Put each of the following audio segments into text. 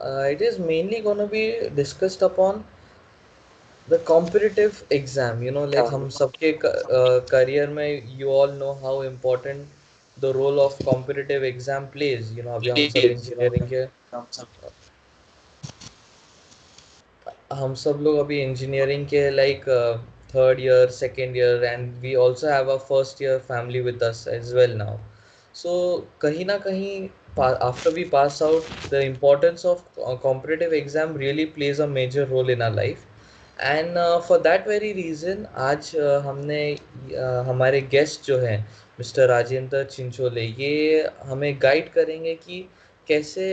It is mainly going to be discussed upon the competitive exam. Like हम सबके career में you all know how important the role of competitive exam plays. अभी हम सब engineering के हम सब लोग अभी इंजीनियरिंग के like third year second year and we also have a first year family with us as well now. So कहीं ना कहीं after we pass out the importance of competitive exam really plays a major role in our life. And for that very reason आज हमने हमारे guest जो हैं mister Rajendra Chinchole, ये हमें गाइड करेंगे कि कैसे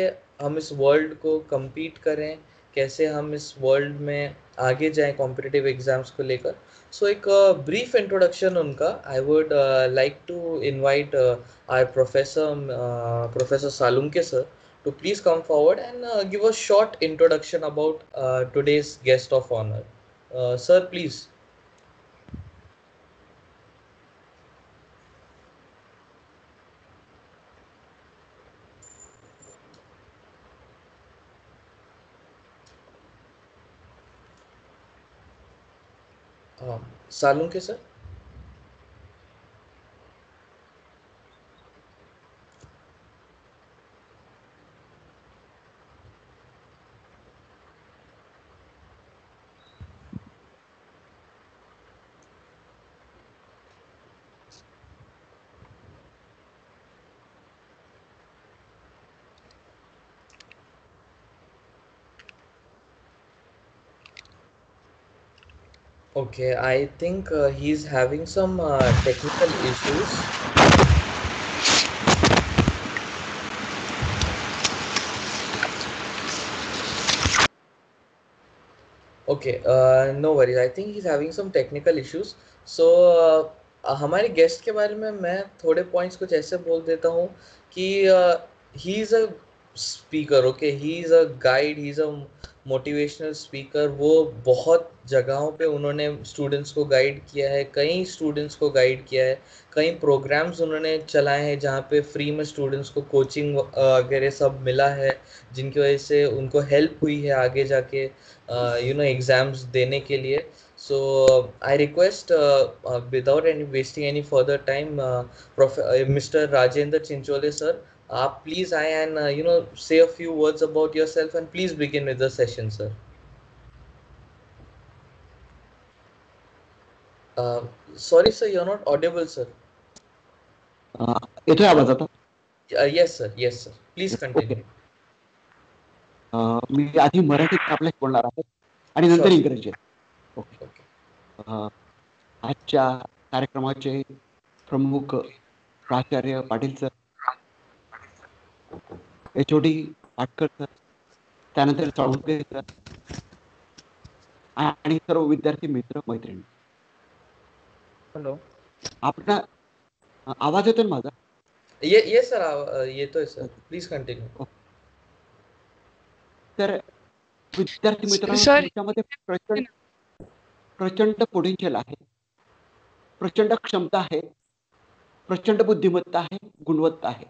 हम इस वर्ल्ड को compete करें, कैसे हम इस वर्ल्ड में आगे जाएं कॉम्पिटिटिव एग्जाम्स को लेकर. सो एक ब्रीफ इंट्रोडक्शन उनका I would like to invite our professor Salunke sir to please come forward and give a short introduction about today's guest of honor. Sir, please. Salunke sir. Okay, I think he's having some technical issues. Okay, no worries. I think he's having some technical issues. So हमारे guest के बारे में मैं थोड़े points कुछ ऐसे बोल देता हूँ कि he is a speaker. Okay, he is a guide, he is a motivational speaker. वो बहुत जगहों पे उन्होंने स्टूडेंट्स को गाइड किया है, कई स्टूडेंट्स को गाइड किया है, कई प्रोग्राम्स उन्होंने चलाए हैं जहाँ पे फ्री में स्टूडेंट्स को कोचिंग वगैरह सब मिला है, जिनकी वजह से उनको हेल्प हुई है आगे जाके एग्जाम्स देने के लिए. So I request, without any wasting any further time, Mr. Rajendra Chinchole sir, please I and say a few words about yourself and please begin with the session, sir. Uh, Sorry sir, you're not audible, sir. येतोय आवाज आता? Yes sir, yes sir. Please continue. Okay. मी आधी मराठीत आपल्याशी बोलणार आहे आणि नंतर Sure, sir. इंग्रजीत. ओके. Okay. आजच्या कार्यक्रमाचे प्रमुख प्राचार्य Patil sir, HOD Patkar sir, त्यानंतर साळुंके सर आणि सर्व विद्यार्थी मित्र मैत्रिणी. हॅलो. आपण आवाज येतोय माझा? Yes sir, येतोय sir. Please continue. तर विद्यार्थी मित्रांनो, सर तुमच्यामध्ये प्रचंड पोटेन्शियल आहे, प्रचंड क्षमता आहे, प्रचंड बुद्धिमत्ता आहे, गुणवत्ता आहे.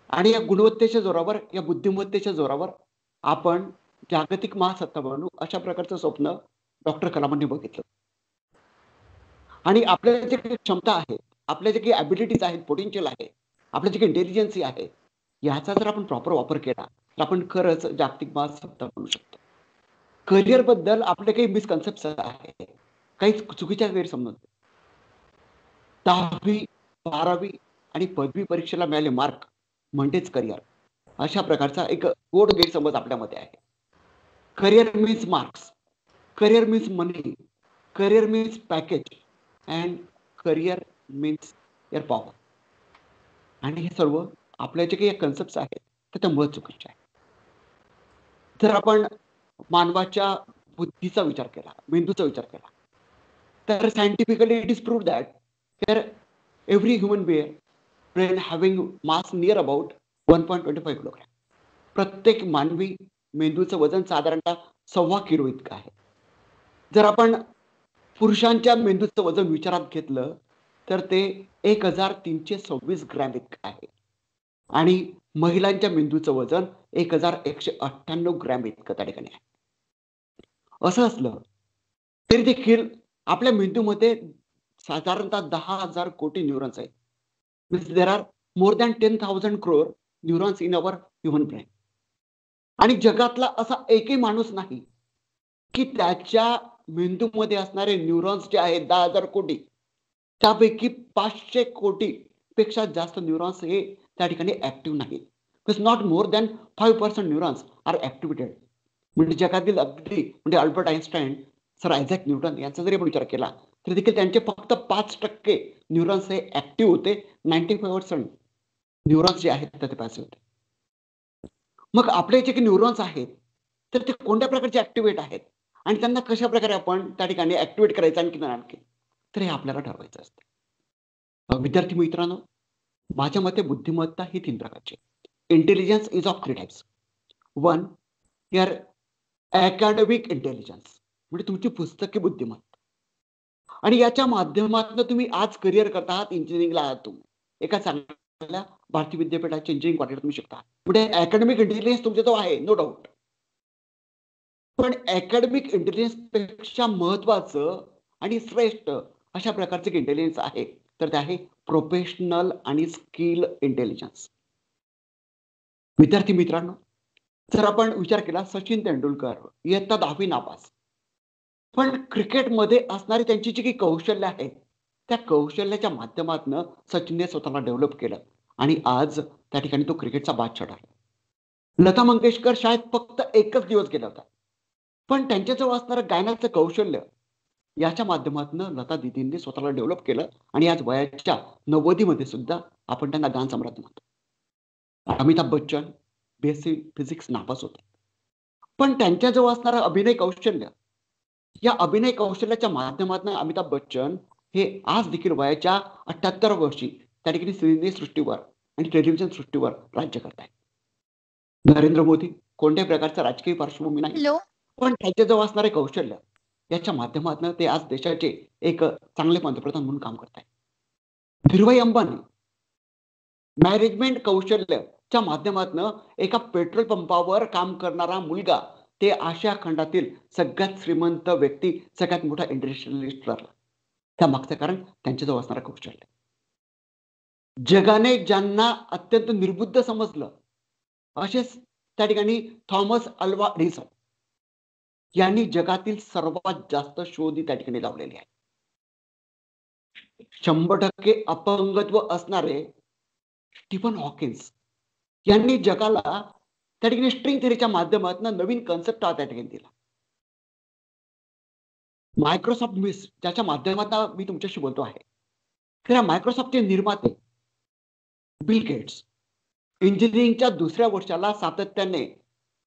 आणि या गुणवत्तेच्या जोरावर, या बुद्धिमत्तेच्या जोरावर आपण जागतिक महासत्ता बनू, अशा प्रकारचं स्वप्न डॉक्टर कलामांनी बघितलं. आणि आपल्या जे काही क्षमता आहेत, आपल्या जे काही ॲबिलिटीज आहेत, पोटेन्शियल आहे, आपल्या जे काही इंटेलिजन्सी आहे, याचा जर आपण प्रॉपर वापर केला तर आपण खरंच जागतिक महासत्ता बनू शकतो. करिअर बद्दल आपले काही मिसकन्सेप्शन आहे, काही चुकीच्या गैरसमज. 10वी 12वी आणि पदवी परीक्षेला मिळाले मार्क म्हणजेच करिअर, अशा प्रकारचा एक गोड गैरसमज आपल्यामध्ये आहे. Career means marks, career means money, career means package and career means your power. आणि हे सर्व आपल्या जे काही कन्सेप्ट आहेत त्याच्यामुळे चुकीचे आहे. जर आपण मानवाच्या बुद्धीचा विचार केला, मेंदूचा विचार केला, तर scientifically it is proved that तर every human brain having mass near about 1.25 kilogram. प्रत्येक मानवी मेंदूचं वजन साधारणतः 1.25 किलो इतकं आहे. जर आपण पुरुषांच्या मेंदूचं वजन विचारात घेतलं तर ते 1326 ग्रॅम इतकं आहे. आणि महिलांच्या मेंदूचं वजन 1198 ग्रॅम इतकं त्या ठिकाणी आहे. असं असलं तरी देखील आपल्या मेंदूमध्ये साधारणतः 10,000 कोटी न्यूरॉन्स आहेत. Means there are more than 10,000 crore neurons in our human brain. आणि जगातला असा एकही माणूस नाही की त्याच्या मेंदूमध्ये असणारे न्यूरॉन्स जे आहेत 10,000 कोटी, त्यापैकी 500 कोटी पेक्षा जास्त न्यूरॉन्स हे त्या ठिकाणी ऍक्टिव्ह नाहीत. Not more than 5% neurons are activated. म्हणजे जगातील अगदी म्हणजे Albert Einstein, sir Isaac Newton यांचा जरी आपण विचार केला तरी देखील त्यांचे फक्त 5% न्यूरॉन्स हे ऍक्टिव्ह होते. 95% न्यूरॉन्स जे आहेत ते पॅसिव्ह होते. मग आपले जे काही न्यूरॉन्स आहेत तर ते कोणत्या प्रकारचे ऍक्टिव्हेट आहेत आणि त्यांना कशा प्रकारे आपण त्या ठिकाणी ऍक्टिव्हेट करायचं आणखी तर हे आपल्याला ठरवायचं असतं. विद्यार्थी मित्रांनो, माझ्या मते बुद्धिमत्ता ही 3 प्रकारची. Intelligence is of 3 types. 1 your academic intelligence म्हणजे तुमची पुस्तकी बुद्धिमत्ता, आणि याच्या माध्यमातून तुम्ही आज करिअर करता आहात, इंजिनिअरिंगला आहात, तुम्ही एका चांगल्या भारतीय विद्यापीठाचे इंजिनिअरिंग कॉलेज तुम्ही शिकता. म्हणजे अकॅडमिक इंटेलिजन्स तुमचा तो आहे, नो डाऊट. पण अकॅडमिक इंटेलिजन्स पेक्षा महत्वाचं आणि श्रेष्ठ अशा प्रकारचे इंटेलिजन्स आहे तर ते आहे प्रोफेशनल आणि स्किल इंटेलिजन्स. विद्यार्थी मित्रांनो, जर आपण विचार केला, सचिन तेंडुलकर इयत्ता 10वी नापास, पण क्रिकेटमध्ये असणारी त्यांची जी काही कौशल्य आहेत त्या कौशल्याच्या माध्यमातून सचिनने स्वतःला डेव्हलप केलं आणि आज त्या ठिकाणी तो क्रिकेटचा बादशाह ठरला. लता मंगेशकर शाळेत फक्त एकच दिवस गेला होता, पण त्यांच्याजवळ असणारं गायनाचं कौशल्य याच्या माध्यमातून लता दिदींनी स्वतःला डेव्हलप केलं आणि आज वयाच्या 90 मध्ये सुद्धा आपण त्यांना गान सम्राट म्हणतो. अमिताभ बच्चन बीएससी फिजिक्स नापास होते, पण त्यांच्याजवळ असणारं अभिनय कौशल्य, या अभिनय कौशल्याच्या माध्यमातून अमिताभ बच्चन हे आज देखील वयाच्या 78 वर्षी त्या ठिकाणी सिने सृष्टीवर आणि टेलिव्हिजन सृष्टीवर राज्य करत आहेत. नरेंद्र मोदी कोणत्याही प्रकारचा राजकीय पार्श्वभूमी नाही, हॅलो. पण त्यांच्याजवळ असणारे कौशल्य याच्या माध्यमातून ते आज देशाचे एक चांगले पंतप्रधान म्हणून काम करत आहेत. धीरूभाई अंबानी मॅनेजमेंट कौशल्याच्या माध्यमातून एका पेट्रोल पंपावर काम करणारा मुलगा ते आशिया खंडातील सगळ्यात श्रीमंत व्यक्ती, सगळ्यात मोठा इंडस्ट्रियलिस्ट ठरला. त्या मागचं कारण त्यांच्याजवळ असणारं कौशल्य. जगाने ज्यांना अत्यंत निर्बुद्ध समजलं असेच त्या ठिकाणी थॉमस अल्वा एडिसन यांनी जगातील सर्वात जास्त शोध त्या ठिकाणी लावलेले आहे. 100% अपंगत्व असणारे स्टीफन हॉकिन्स यांनी जगाला त्या ठिकाणी स्ट्रिंग थेअरीच्या माध्यमातून नवीन कन्सेप्ट त्या ठिकाणी दिला. मायक्रोसॉफ्ट मिस ज्याच्या माध्यमातून मी तुमच्याशी बोलतो आहे, तर मायक्रोसॉफ्टचे निर्माते बिल गेट्स इंजिनिअरिंगच्या 2ऱ्या वर्षाला सातत्याने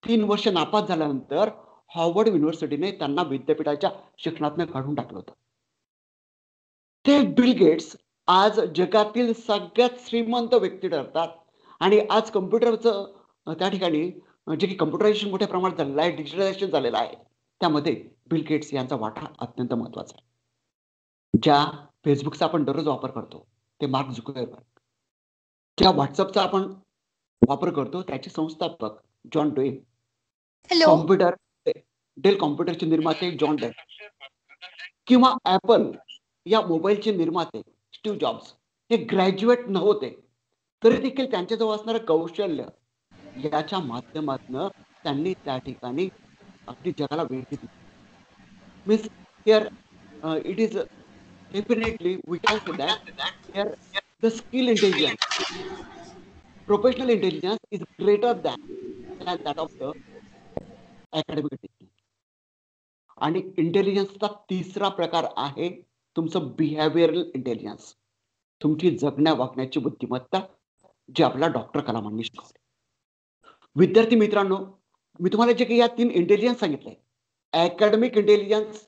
3 वर्ष नापास झाल्यानंतर हार्वर्ड युनिव्हर्सिटीने त्यांना विद्यापीठाच्या शिक्षणातून काढून टाकलं होतं. ते बिल गेट्स आज जगातील सगळ्यात श्रीमंत व्यक्ती ठरतात आणि आज कम्प्युटरचं त्या ठिकाणी जे की कम्प्युटरायझेशन मोठ्या प्रमाणात झालेलं आहे, डिजिटलायझेशन झालेलं आहे, त्यामध्ये बिल गेट्स यांचा वाटा अत्यंत महत्वाचा आहे. ज्या फेसबुकचा आपण दररोज वापर करतो ते मार्क झुकरबर्ग, ज्या व्हॉट्सअपचा आपण वापर करतो त्याचे संस्थापक जॉन डोइन, हॅलो. डेल कॉम्प्युटरचे निर्माते जॉन डेल, किंवा ऍपल या मोबाईलचे निर्माते स्टीव्ह जॉब्स हे ग्रॅज्युएट नव्हते तरी देखील त्यांच्याजवळ असणारं कौशल्य याच्या माध्यमातून त्यांनी त्या ठिकाणी अगदी जगाला वेळ दिली. Means here it is definitely we can say that here the skill intelligence, professional intelligence is greater than that of the academic intelligence. आणि इंटेलिजन्सचा 3रा प्रकार आहे तुमचं बिहेवियरल इंटेलिजन्स, तुमची जगण्या वागण्याची बुद्धिमत्ता, जी आपल्याला डॉक्टर कलामांनी शिकवली. विद्यार्थी मित्रांनो, मी तुम्हाला जे काही या 3 इंटेलिजन्स सांगितले, academic intelligence,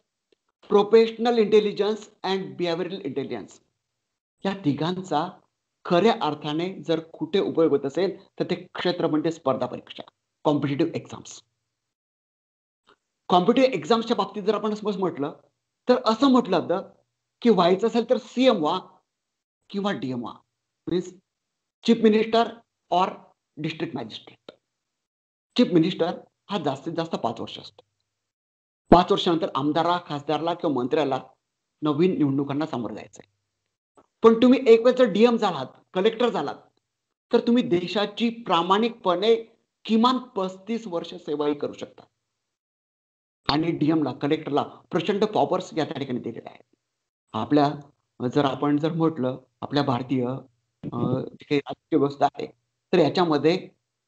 professional intelligence and behavioural intelligence, या तिघांचा खऱ्या अर्थाने जर कुठे उपयोग होत असेल तर ते क्षेत्र म्हणजे स्पर्धा परीक्षा, कॉम्पिटिटिव्ह एक्झाम्स. कॉम्पिटिटिव्ह एक्झाम्सच्या बाबतीत जर आपण समज म्हटलं तर असं म्हटलं जातं की व्हायचं असेल तर सीएम व्हा किंवा डीएम व्हा, मीन्स चीफ मिनिस्टर और डिस्ट्रिक्ट मॅजिस्ट्रेट. चीफ मिनिस्टर हा जास्तीत जास्त 5 वर्ष असतो. 5 वर्षानंतर आमदाराला, खासदाराला किंवा मंत्र्याला नवीन निवडणुकांना सामोरं जायचंय. पण तुम्ही एक वेळ जर डीएम झालात, कलेक्टर झालात, तर तुम्ही देशाची प्रामाणिकपणे किमान 35 वर्ष सेवाही करू शकता. आणि डीएमला, कलेक्टरला प्रचंड पॉवर्स या त्या ठिकाणी दिलेल्या आहेत. आपल्या जर आपण जर म्हटलं आपल्या भारतीय जी काही राजकीय व्यवस्था आहे, तर याच्यामध्ये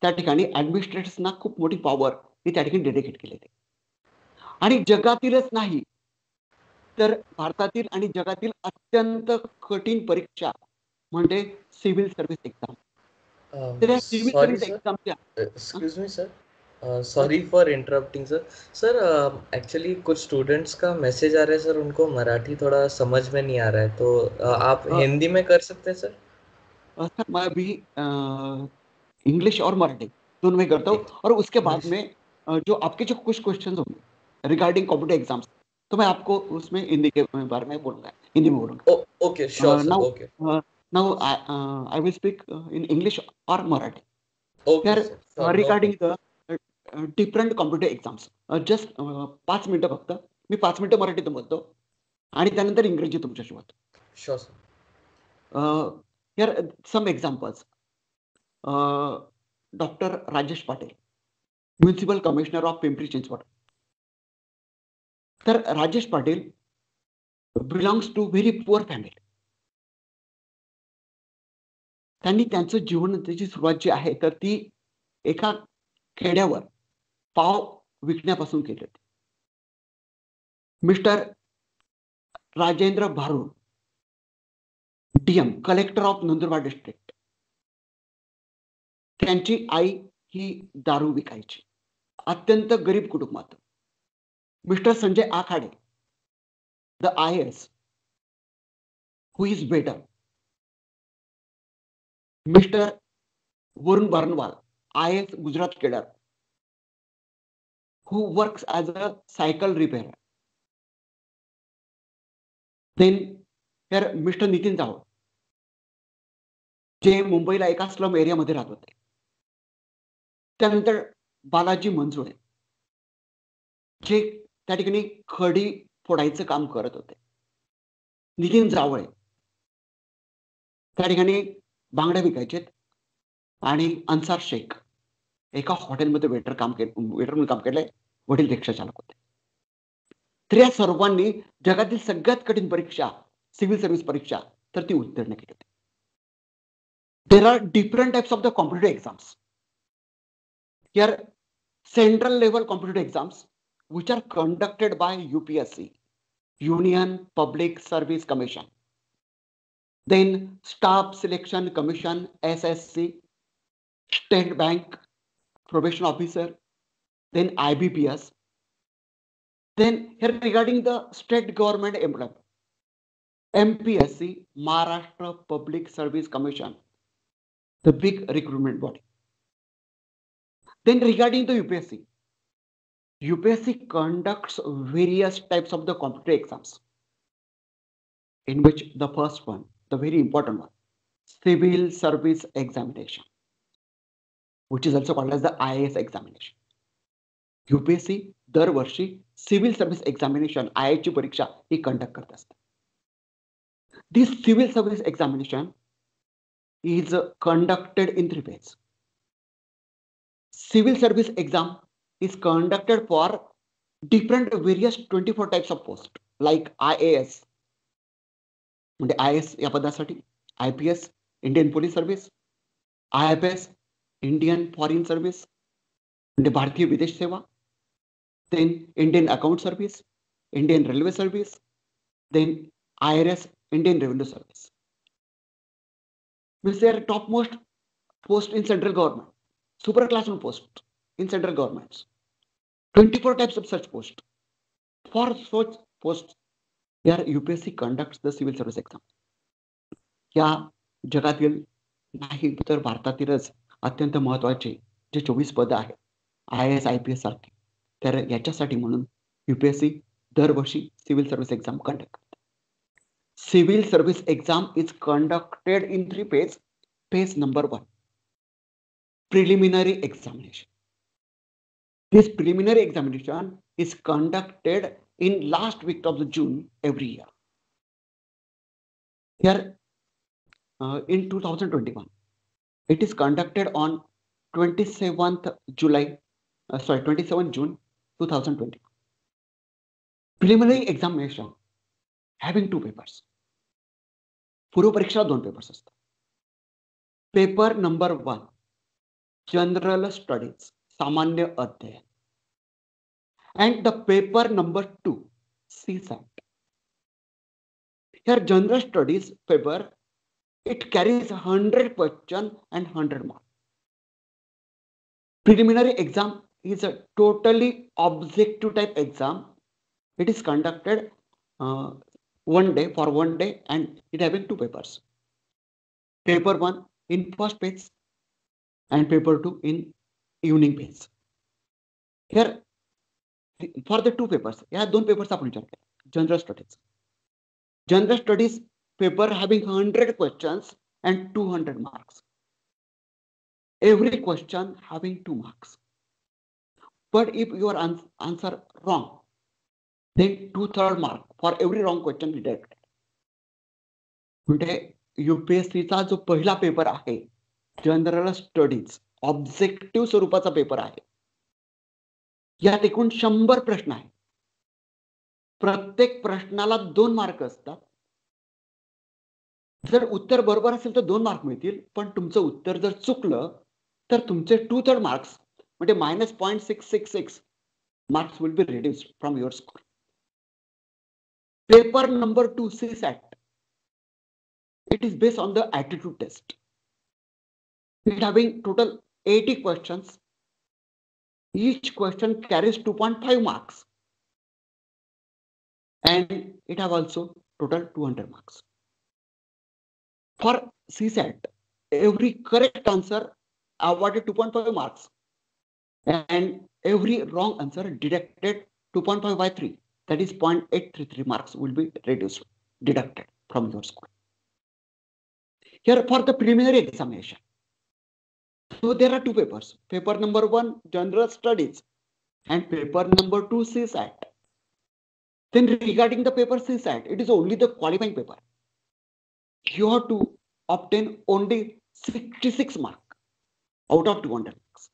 त्या ठिकाणी ऍडमिनिस्ट्रेटर्सना खूप मोठी पॉवर ही त्या ठिकाणी डेडिकेट केलेली आहे. आणि जगातीलच नाही तर भारतातील आणि जगातील अत्यंत कठीण परीक्षा म्हणजे सिव्हिल सर्व्हिस एक्झाम. तर या सिव्हिल सॉरी सर्व्हिस सर, एक्झामच्या excuse me sir, sorry for interrupting sir. Sir actually कुछ स्टूडेंट्स का मैसेज आ रहा है सर, उनको मराठी थोड़ा समझ में नहीं आ रहा है, तो आप हिंदी में कर सकते हैं सर? सर मैं अभी इंग्लिश और मराठी दोनों में करता हूँ, और उसके बाद इंग्लिश। में जो आपके जो कुछ क्वेश्चंस होंगे रिगार्डिंग कॉम्पिटिटिव एग्जाम्स, तो मैं आपको उसमें हिंदी के बारे में बोलूंगा, हिंदी में बोलूंगा. Okay, sure sir, now okay now I will speak in English और Marathi. Okay Here, sir, sure, no regarding problem. the different competitive exams, just 5 मिनिटं फक्त मी 5 मिनिटं मराठीतून बोलतो आणि त्यानंतर इंग्रजी तुमच्याशी बोलतो. Sure sir. Here some examples. Doctor Rajesh Patil, municipal commissioner of Pimpri Chinchwad. तर Rajesh Patil belongs to very poor family. त्यांनी त्यांचं जीवन, त्याची सुरुवात जी आहे तर ती एका खेड्यावर पाव विकण्यापासून केली होती. Mister Rajendra Bharud, DM, collector of Nandurbar district. त्यांची आई ही दारू विकायची, अत्यंत गरीब कुटुंबात. Mister Sanjay Akhade, the IAS who is better. Mister Varun Barnwal, IAS Gujarat cadre, who works as a cycle repairer. Then here Mr. Nitin Jawal, जे मुंबईला एका स्लम एरियामध्ये राहत होते. त्यानंतर बालाजी मंजुळे, जे त्या ठिकाणी खडी फोडायचं काम करत होते. नितीन जावळे त्या ठिकाणी बांगड्या विकायचे. आणि अन्सार शेख एका हॉटेलमध्ये वेटर म्हणून काम केलंय, वडील रिक्षा चालक होते. तर या सर्वांनी जगातील सगळ्यात कठीण परीक्षा, सिव्हिल सर्व्हिस परीक्षा, तर ती उत्तीर्ण केली होती. There are different types of the competitive exams. Here central level competitive exams which are conducted by UPSC, Union Public Service Commission. Then Staff Selection Commission, SSC, State Bank Probation Officer, then IBPS. Then here regarding the state government employee, MPSC, Maharashtra Public Service Commission, the big recruitment body. Then regarding the UPSC, UPSC conducts various types of the competitive exams, in which the first one, the very important one, Civil Service Examination, which is also called as the IAS examination. UPSC दरवर्षी civil service examination, IAS ची परीक्षा ही conduct करत असते. This civil service examination is conducted in 3 phases. Civil service exam is conducted for different various 24 types of post, like IAS म्हणजे IAS या पदासाठी, IPS Indian police service, IFS Indian foreign service म्हणजे भारतीय विदेश सेवा, then Indian account service, Indian railway service, then IRS Indian revenue service. Means they are topmost post in central government, super classroom post in central governments. 24 types of such post. For such posts, here UPSC conducts the civil service exam. या जगातील नाही तर भारतातीलच अत्यंत महत्वाचे जे 24 पद आहेत IAS IPS सारखे, तर याच्यासाठी म्हणून UPSC दरवर्षी सिव्हिल सर्व्हिस एक्झाम कंडक्ट करते. Civil service exam is conducted in 3 phases. Phase number 1, preliminary examination. This preliminary examination is conducted in last week of the June every year. Here, in 2021, it is conducted on 27th July, 27 June 2020. Preliminary examination having 2 papers. पूर्व परीक्षा 2 papers असतात. Paper number 1 general studies सामान्य अध्ययन and the paper number 2 CSAT. Here general studies paper, it carries 100 question and 100 marks. Preliminary exam is a totally objective type exam. It is conducted one day and it having 2 papers. Paper 1 in first page and paper 2 in evening page. Here for the 2 papers, या 2 papers आपण विचार केला. General studies. General studies paper having 100 questions and 200 marks. Every question having 2 marks. But if your answer wrong, then 2/3 mark for every wrong question deducted. म्हणजे UPSCचा जो पहिला paper आहे general studies objective स्वरूपाचा paper आहे. यात एकूण 100 प्रश्न आहे. प्रत्येक प्रश्नाला 2 मार्क असतात. जर उत्तर बरोबर असेल तर 2 मार्क मिळतील, पण तुमचं उत्तर जर चुकलं तर तुमचे 2/3 मार्क्स म्हणजे -0.666 marks will be reduced from your score. Paper number 2 CSAT, it is based on the aptitude test. It having total 80 questions. Each question carries 2.5 marks and it have also total 200 marks. For CSAT, every correct answer awarded 2.5 marks and every wrong answer deducted 2.5 by 3, that is 0.833 marks will be deducted from your score. Here for the preliminary examination, so there are 2 papers. Paper number 1 general studies and paper number 2 CSAT. Then regarding the paper CSAT, it is only the qualifying paper. You have to obtain only 66 marks out of 200 marks.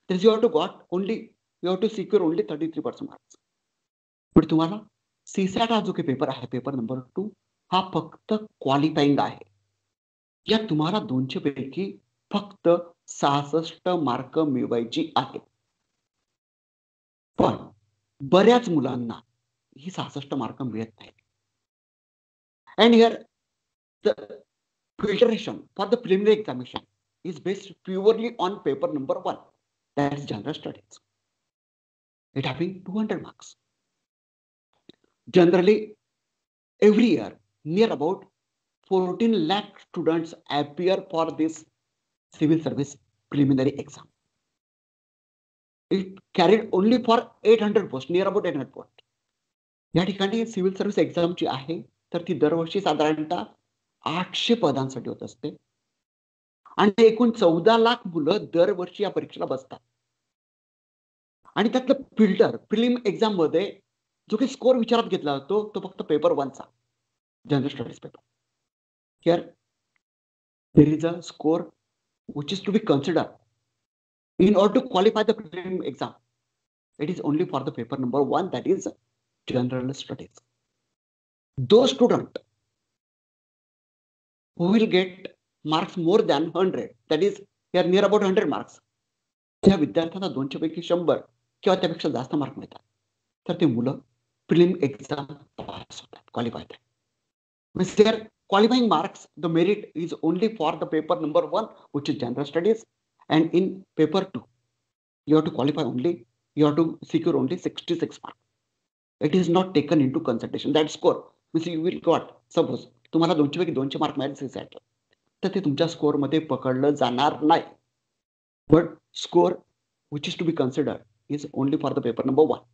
That you have to secure only 33% marks. पण तुम्हाला CSAT हा जो काही paper आहे paper number 2 हा फक्त qualifying आहे. यात तुम्हाला 200 पैकी फक्त 66 मार्क मिळवायची आहेत. पण बऱ्याच मुलांना ही 66 मार्क मिळत नाहीत. And here the filtration for the preliminary examination is based purely on paper number 1, that is general studies. It having 200 marks. Generally, every year, near about 14 lakh students appear for this civil service preliminary exam. It carried only for 800 posts, near about 800 posts. या ठिकाणी civil service एक्झामची आहे तर ती दरवर्षी साधारणतः 800 पदांसाठी होत असते आणि एकूण 14 लाख मुलं दरवर्षी या परीक्षेला बसतात. आणि त्यातलं फिल्टर प्रिलिम एक्झाम मध्ये जो काही स्कोर विचारात घेतला जातो तो फक्त पेपर 1 चा general studies paper. Here there is a score which is to be considered in order to qualify the prelim exam. It is only for the paper number 1, that is general studies. Those students who will get marks more than 100, that is they are near about 100 marks, त्या विद्यार्थ्यांना 200 पैकी 100 किंवा त्यापेक्षा जास्त mark मिळतात तर ते मुलं प्रिलिम एक्झाम पास होतात, क्वालिफाय होतात. Means their qualifying marks, the merit is only for the paper number 1, which is general studies, and in paper 2 you have to qualify only, you have to secure only 66 marks. It is not taken into consideration. That score means you will got, suppose तुम्हाला 200 पैकी 200 mark मिळाले CSAT तर ते तुमच्या score मध्ये पकडलं जाणार नाही. But score which is to be considered is only for the paper number 1.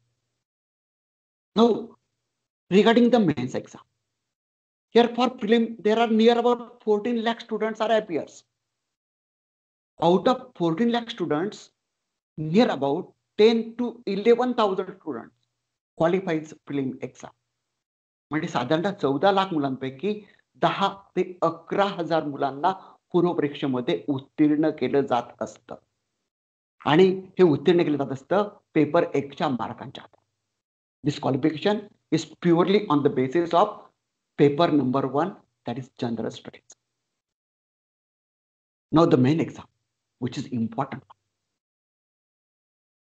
Now regarding the mains exam, here for prelim there are near about 14 lakh students are appears. Out of 14 lakh students, near about 10 to 11,000 students qualifies prelim exam. म्हणजे साधारणतः 14 लाख मुलांपैकी 10 ते 11,000 मुलांना पूर्व परीक्षेमध्ये उत्तीर्ण केलं जात असतं आणि हे उत्तीर्ण केलं जात असतं पेपर 1च्या मार्कांच्या. This qualification is purely on the basis of paper number 1, that is general studies. Now the main exam, which is important.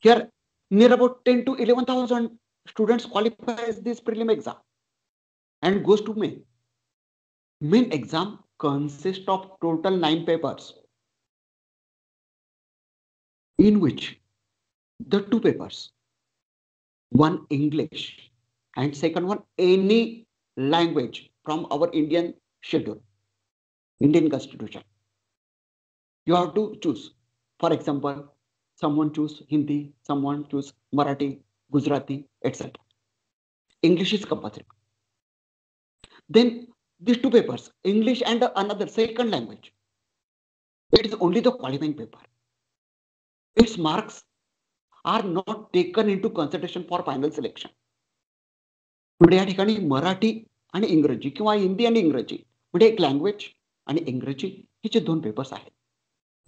Here, near about 10 to 11,000 students qualifies this prelim exam and goes to main. Main exam consists of total 9 papers, in which the 2 papers, one English and second one any language from our Indian schedule, Indian Constitution. You have to choose. For example, someone choose Hindi, someone choose Marathi, Gujarati, etc. English is compulsory. Then these 2 papers, English and another second language, it is only the qualifying paper. Its marks are not taken into consideration for final selection. म्हणजे या ठिकाणी मराठी आणि इंग्रजी किंवा हिंदी आणि इंग्रजी म्हणजे एक लँग्वेज आणि इंग्रजी हे जे 2 पेपर्स आहेत,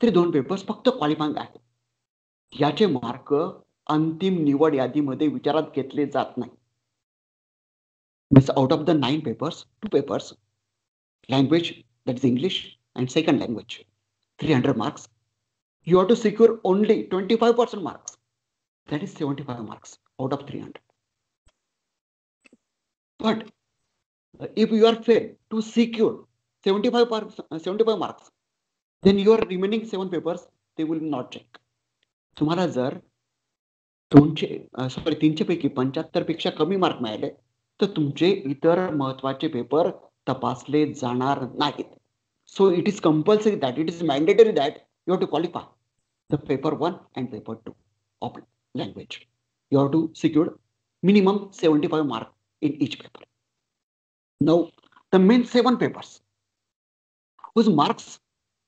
ते 2 पेपर्स फक्त क्वालिफाईंग आहेत. याचे मार्क अंतिम निवड यादीमध्ये विचारात घेतले जात नाही. Means out of the 9 papers, 2 papers, language, that is English, and second language, 300 marks. You have to secure only 25% marks, that is 75 marks out of 300. But if you are failed to secure 75 marks, then your remaining 7 papers, they will not check. तुम्हाला जर 300 पैकी 75 पेक्षा कमी mark मिळाले तर तुमचे इतर महत्वाचे पेपर तपासले जाणार नाहीत. So it is compulsory that it is mandatory that you have to qualify the paper 1 and paper 2 of language. You have to secure minimum 75 marks in each paper. Now the main 7 papers whose marks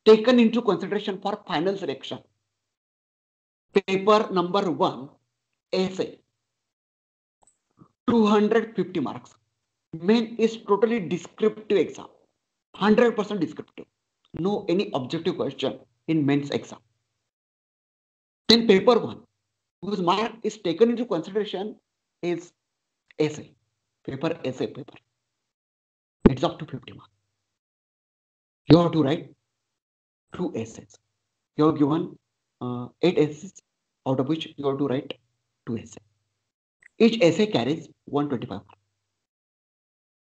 taken into consideration for final selection. Paper number 1, essay, 250 marks. Main is totally descriptive exam, 100% descriptive. No any objective question in mains exam. Then paper 1, whose mark is taken into consideration is essay, essay paper. It's up to 50 marks. You have to write 2 essays. You have given 8 essays, out of which you have to write 2 essays. Each essay carries 125 marks.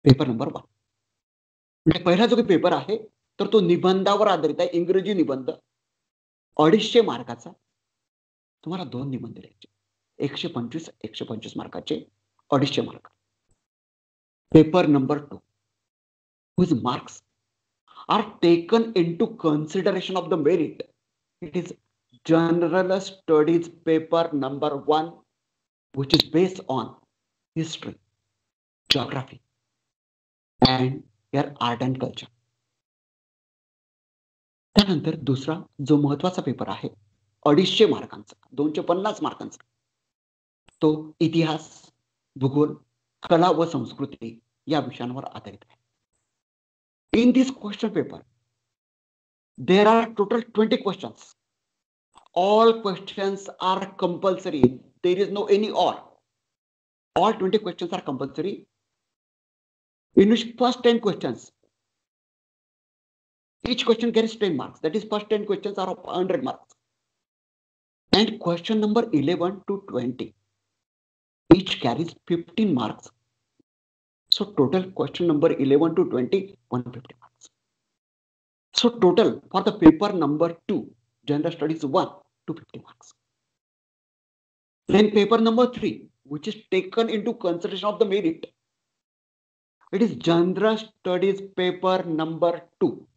Paper number 1. म्हणजे पहिला जो काही paper आहे तर तो निबंधावर आधारित आहे, इंग्रजी निबंध, 250 मार्काचा. तुम्हाला 2 निबंध लिहायचे, 125 मार्काचे, 250 mark. Paper number 2, whose marks are taken into consideration of the merit. It is general studies paper number 1, which is based on history, geography, and your art and culture. त्यानंतर दुसरा जो महत्वाचा पेपर आहे 250 मार्कांचा, 250 मार्कांचा, तो इतिहास, भूगोल, कला व संस्कृती या विषयांवर आधारित आहे. In this question paper, there are total 20 questions. All questions are compulsory. There is no any or. All 20 questions are compulsory. In which first 10 questions, each question carries 10 marks. That is, first 10 questions are of 100 marks. And question number 11 to 20, each carries 15 marks. So total question number 11 to 20, 150 marks. So total for the paper number 2, general studies 1, 250 marks. Then paper number 3, which is taken into consideration of the merit, it is general studies paper number 2.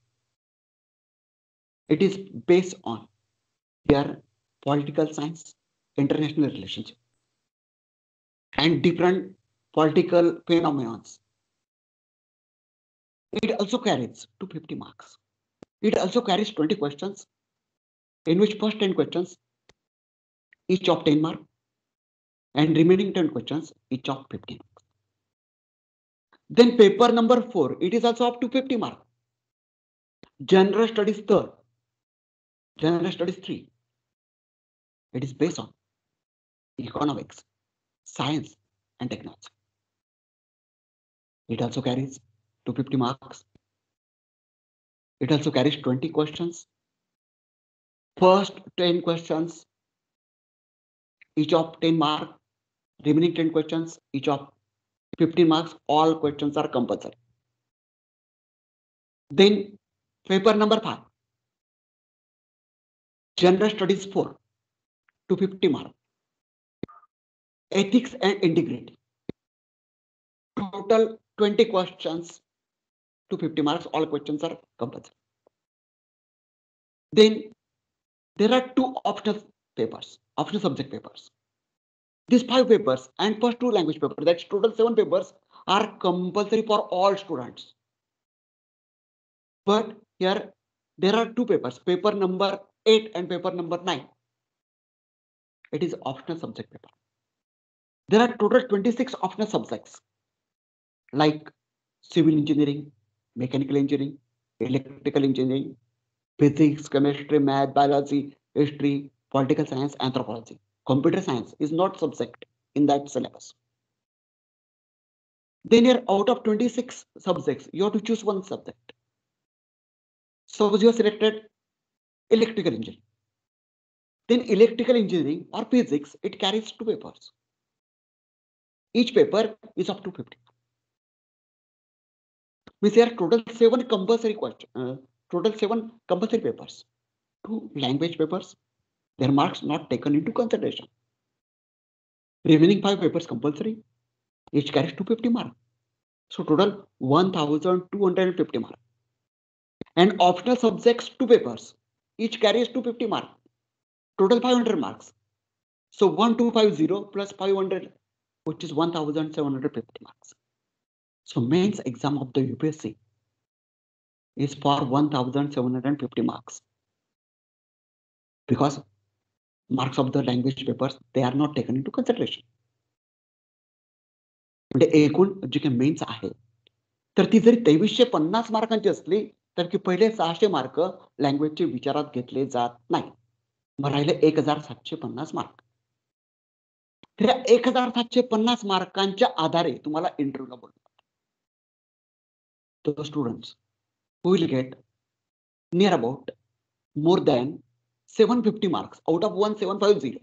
It is based on your political science, international relationship, and different political phenomena. It also carries 250 marks. It also carries 20 questions. in which first 10 questions each of 10 mark and remaining 10 questions each of 15 marks. Then paper number 4, it is also up to 50 mark. General studies third, general studies 3. It is based on economics, science and technology. It also carries 250 marks. It also carries 20 questions. First 10 questions each of 10 mark, remaining 10 questions each of 15 marks. All questions are compulsory. Then paper number 5, general studies 4, 250 mark. Ethics and integrity, total 20 questions, 250 marks. All questions are compulsory. Then there are 2 optional papers, optional subject papers. These 5 papers and first 2 language papers, that's total 7 papers, are compulsory for all students. But here there are 2 papers, paper number 8 and paper number 9. It is optional subject paper. There are total 26 optional subjects like civil engineering, mechanical engineering, electrical engineering, physics, chemistry, math, biology, history, political science, anthropology. Computer science is not subject in that syllabus. Then here out of 26 subjects, you have to choose one subject. Suppose you have selected electrical engineering. Then electrical engineering or physics, it carries 2 papers. Each paper is up to 50. Means there are total 7 compulsory questions, total 7 compulsory papers. 2 language papers, their marks not taken into consideration. Remaining 5 papers compulsory, each carries 250 marks. So total 1250 marks. And optional subjects 2 papers, each carries 250 marks. Total 500 marks. So 1250 plus 500, which is 1750 marks. So mains exam of the UPSC is for 1750 marks. Because marks of the language papers, they are not taken into consideration. म्हणजे एकूण जी काही mains आहे तर ती जरी 2350 मार्कांची असली तर की पहिले 600 मार्क लँग्वेजचे विचारात घेतले जात नाही. मग राहिले 1750 मार्क. तर 1750 मार्कांच्या आधारे तुम्हाला इंटरव्ह्यूला बोलवतात. The students who will get near about more than 750 marks out of 1750,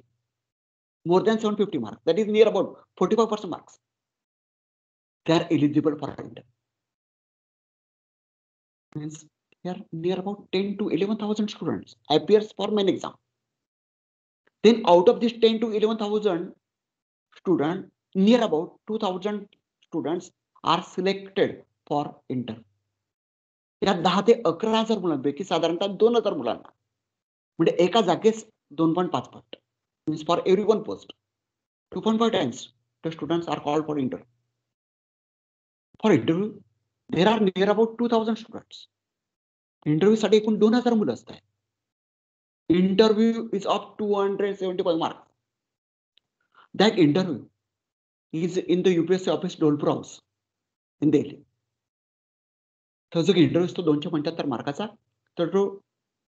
more than 750 marks, that is near about 45% marks, they are eligible for interview. Means here near about 10 to 11,000 students appears for main exam. Then out of this 10 to 11,000 students, near about 2,000 students are selected for interview. या 10 ते 11,000 मुलांपैकी साधारणतः 2,000 मुलांना म्हणजे एका जागेस 2.5 पट. Means for every one post 2.5 times the students are called for interview. For interview there are near about 2,000 students. Interview साठी एकूण 2,000 मुलं असतात. Interview is of 275 marks. That interview is in the UPSC office, Dolpur House in Delhi. तो जो interview असतो 275 मार्काचा, तर तो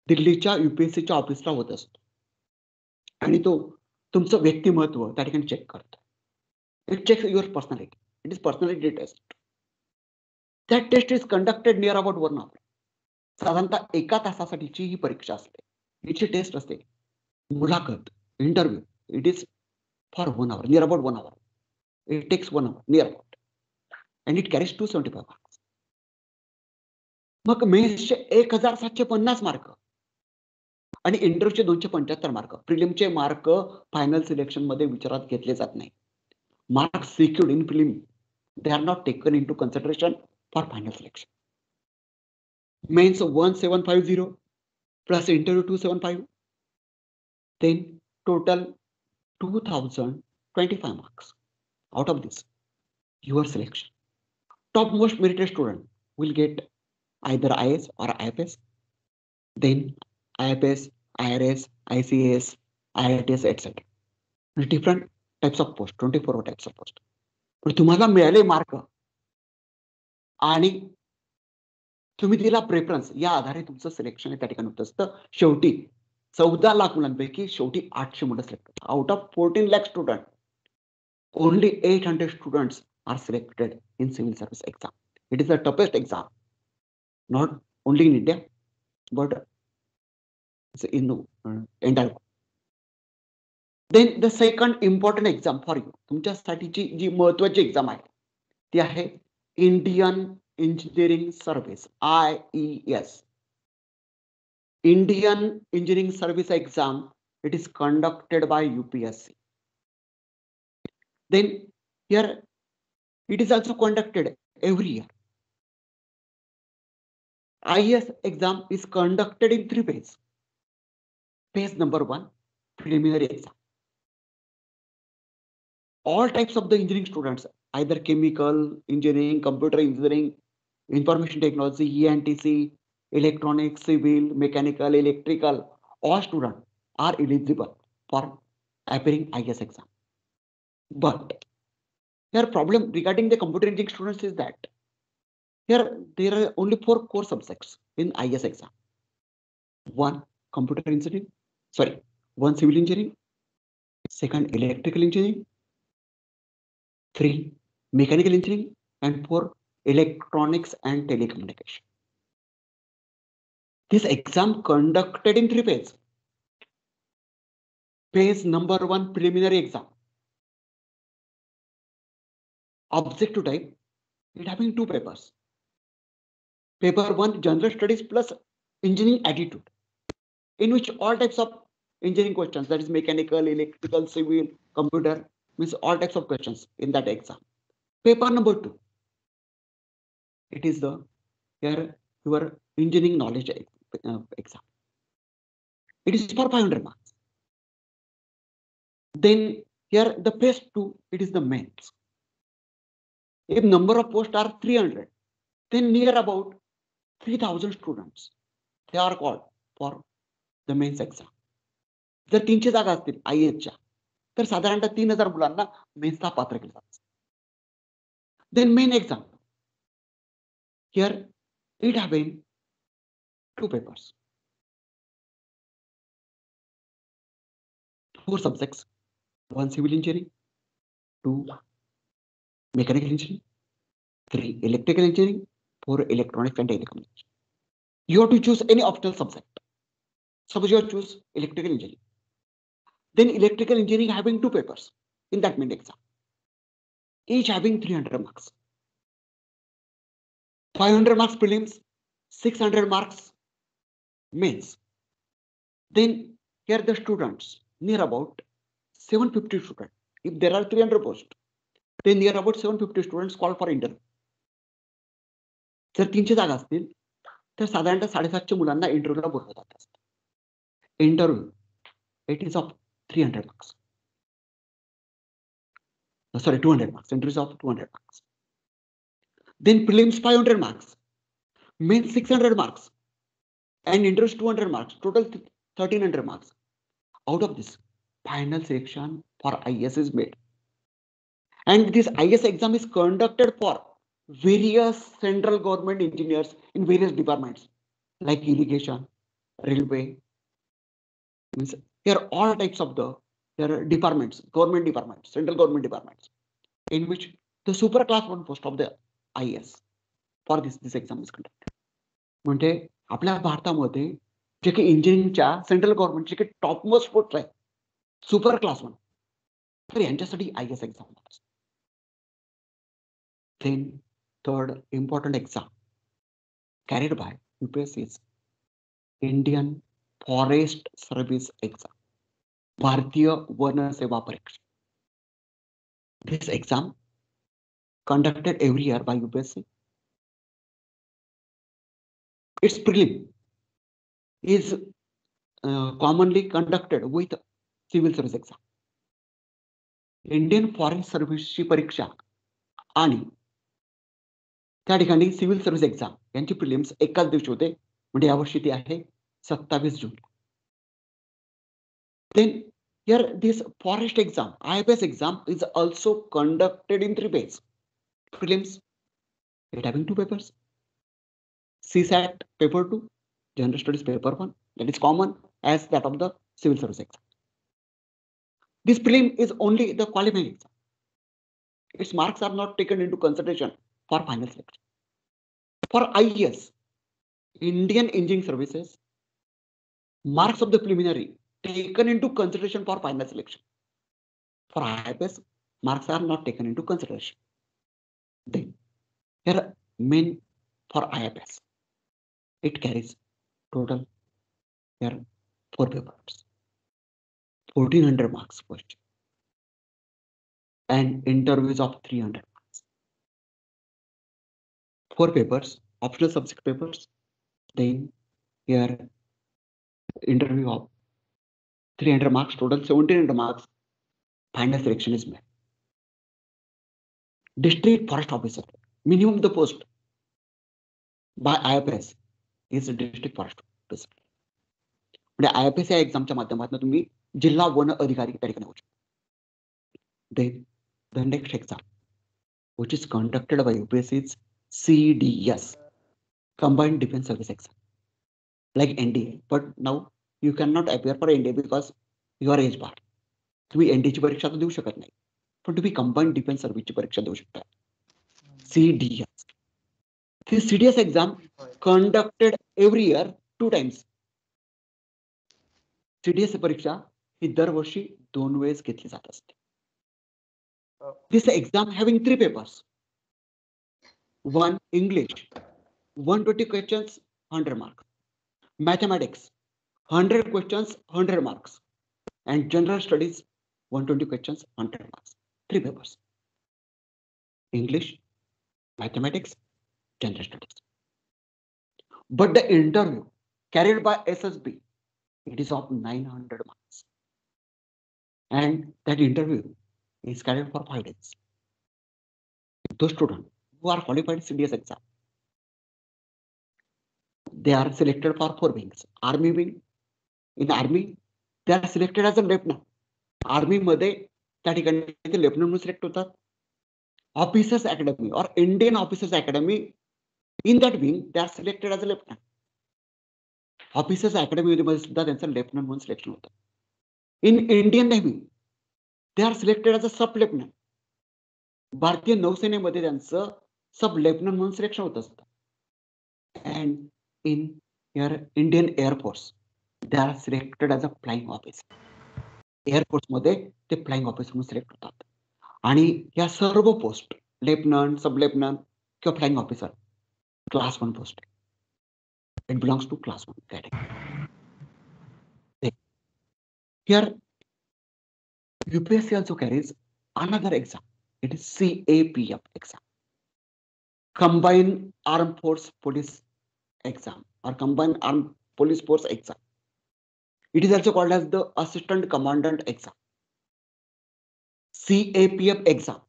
दिल्लीच्या UPSCच्या ऑफिसला होत असतो आणि तो तुमचं व्यक्तिमत्व त्या ठिकाणी चेक करतो. It checks your personality. It is personality test. That test is conducted near about 1 hour. साधारणतः 1 तासासाठीची ही परीक्षा असते. हिची टेस्ट असते. मुलाखत, interview, it is for 1 hour, near about 1 hour. It takes 1 hour near about and it carries 275 marks. मग मेन्सचे 1750 mark आणि इंटरव्ह्यूचे 275 मार्क. प्रिलिमचे मार्क फायनल सिलेक्शन मध्ये विचारात घेतले जात नाही. Marks secured in prelim, they are not taken into consideration for final selection. Mains 1750 plus interview 275, then total 2025 marks. Out of this, your selection, topmost merited student will get either IAS or IFS, then IFS IRS, ICAS, IITS, etc. Different types of post, 24 types of post. पण तुम्हाला मिळाले mark आणि तुम्ही दिला preference, या आधारे तुमचं selection त्या ठिकाणी होत असतं. शेवटी 14 लाख मुलांपैकी शेवटी 800 मुलं सिलेक्ट होतात. Out of 14 lakh student, only 800 students are selected in civil service exam. It is the toughest exam, not only in India, but in the entire world. Then the second important exam for you, तुमच्यासाठीची जी महत्वाची exam आहे ती आहे Indian engineering service, IES. Indian Engineering Service exam, it is conducted by UPSC. Then here it is also conducted every year. IES exam is conducted in 3 phases. Phase number 1, preliminary exam. All types of the engineering students, either chemical engineering, computer engineering, information technology, ENTC, electronics, civil, mechanical, electrical, all students are eligible for appearing IES exam. But here problem regarding the computer engineering students is that here there are only 4 core subjects in IES exam. 1 computer engineering, sorry, 1 civil engineering, 2nd electrical engineering, 3 mechanical engineering, and 4 electronics and telecommunication. This exam conducted in 3 phases. Phase number 1, preliminary exam. Objective type, it having 2 papers. Paper 1, general studies plus engineering attitude, in which all types of engineering questions, that is mechanical, electrical, civil, computer, means all types of questions in that exam. Paper number 2, it is the here your engineering knowledge exam. It is for 500 marks. Then here the phase 2, it is the mains. If number of posts are 300, then near about 3000 students, they are called for the mains exam. जर 300 जागा असतील IESच्या, तर साधारणतः 3000 मुलांना मेन्सला पात्र केलं जातं. Then main exam, here it having 2 papers, 4 subjects, 1 civil engineering, 2 mechanical engineering, 3 electrical engineering, 4 electronics and telecommunication. You have to choose any optional subject. Suppose you have to choose electrical engineering. Then electrical engineering having 2 papers in that main exam, each having 300 marks. 500 marks prelims, 600 marks mains. Then here the students, near about 750 students. If there are 300 posts, then near about 750 students call for interview. जर 300 जागा असतील तर साधारणतः 750 मुलांना इंटरव्ह्यूला बोलवलं जात असतं. Interview, it is of 300 marks. Sorry, 200 marks. Interviews of 200 marks. Then prelims 500 marks, mains 600 marks, and interviews 200 marks. Total 1300 marks. Out of this, final selection for IES is made. And this IES exam is conducted for various central government engineers in various departments like irrigation, railway. Means here all types of the departments, government departments, central government departments, in which the super class 1 post of the IES for this exam is conducted. म्हणजे आपल्या भारतामध्ये जे काही इंजिनिअरिंगच्या central गव्हर्नमेंटचे काही top most post आहे super class 1, तर यांच्यासाठी IES exam होत असते. Then third important exam carried by UPSC is Indian Forest Service exam, भारतीय वन सेवा परीक्षा. This exam conducted every year by UPSC. Its prelim is commonly conducted with civil service exam. Indian forest सर्व्हिसची परीक्षा आणि त्या ठिकाणी civil service exam यांची prelims एकाच दिवशी होते. म्हणजे यावर्षी ती आहे 27 जून. Then here this forest exam, IFS exam is also conducted in 3 ways. Prelims, it having 2 papers. CSAT paper 2, General Studies paper 1, that is common as that of the civil service exam. This prelim is only the qualifying exam. Its marks are not taken into consideration for final selection. For IES, Indian Engineering Services, marks of the preliminary taken into consideration for final selection. For IFS, marks are not taken into consideration. Then, here main for IFS, it carries total here 4 papers, 1400 marks question, and interviews of 300 marks. 4 papers, optional subject papers, then here interview of 300 marks, total 1700 marks, final selection is made. District Forest Officer, minimum the post by IFS is District Forest Officer. म्हणजे IFS या एक्झामच्या माध्यमातून तुम्ही जिल्हा one अधिकारी त्या ठिकाणी होऊ शकता. Then the next exam, which is conducted by UPSC, is CDS, Combined Defense Service Exam, like NDA. But now you cannot appear for NDA because you are age bar. तुम्ही NDA ची परीक्षा तर देऊ शकत नाही, पण तुम्ही कंबाईंड डिफेन्स सर्व्हिसची परीक्षा देऊ शकता. CDS. This CDS exam conducted every year 2 times. CDS परीक्षा ही दरवर्षी 2 वेळेस घेतली जात असते. This exam having 3 papers. 1 English, 120 questions, 100 marks. Mathematics, 100 questions, 100 marks. And General Studies, 120 questions, 100 marks. 3 papers. English, Mathematics, General Studies. But the interview carried by SSB, it is of 900 marks. And that interview is carried for 5 days. Those students who are qualified CDS exam, they are selected for 4 wings. Army wing, in Army, they are selected as a lieutenant. Army मध्ये त्या ठिकाणी ते lieutenant म्हणून select होतात. Officers Academy or Indian Officers Academy, in that wing, they are selected as a lieutenant. Officers Academy मध्ये सुद्धा त्यांचं lieutenant म्हणून सिलेक्शन होतं. In Indian Navy, they are selected as a sub lieutenant. भारतीय नौसेनेमध्ये त्यांचं सब लेफ्टनंट म्हणून सिलेक्शन होत असतं. And in your Indian Air Force, they are selected as a flying officer. Air force मध्ये ते फ्लाइंग ऑफिसर म्हणून सिलेक्ट होतात. आणि या सर्व पोस्ट लेफ्टनंट, सब लेफ्टनंट किंवा flying officer class 1 post. It belongs to class 1 category. Here UPSC also carries another exam. It is CAPF exam, Combined Armed Force Police exam or Combined Armed Police Force exam. It is also called as the Assistant Commandant exam. CAPF exam.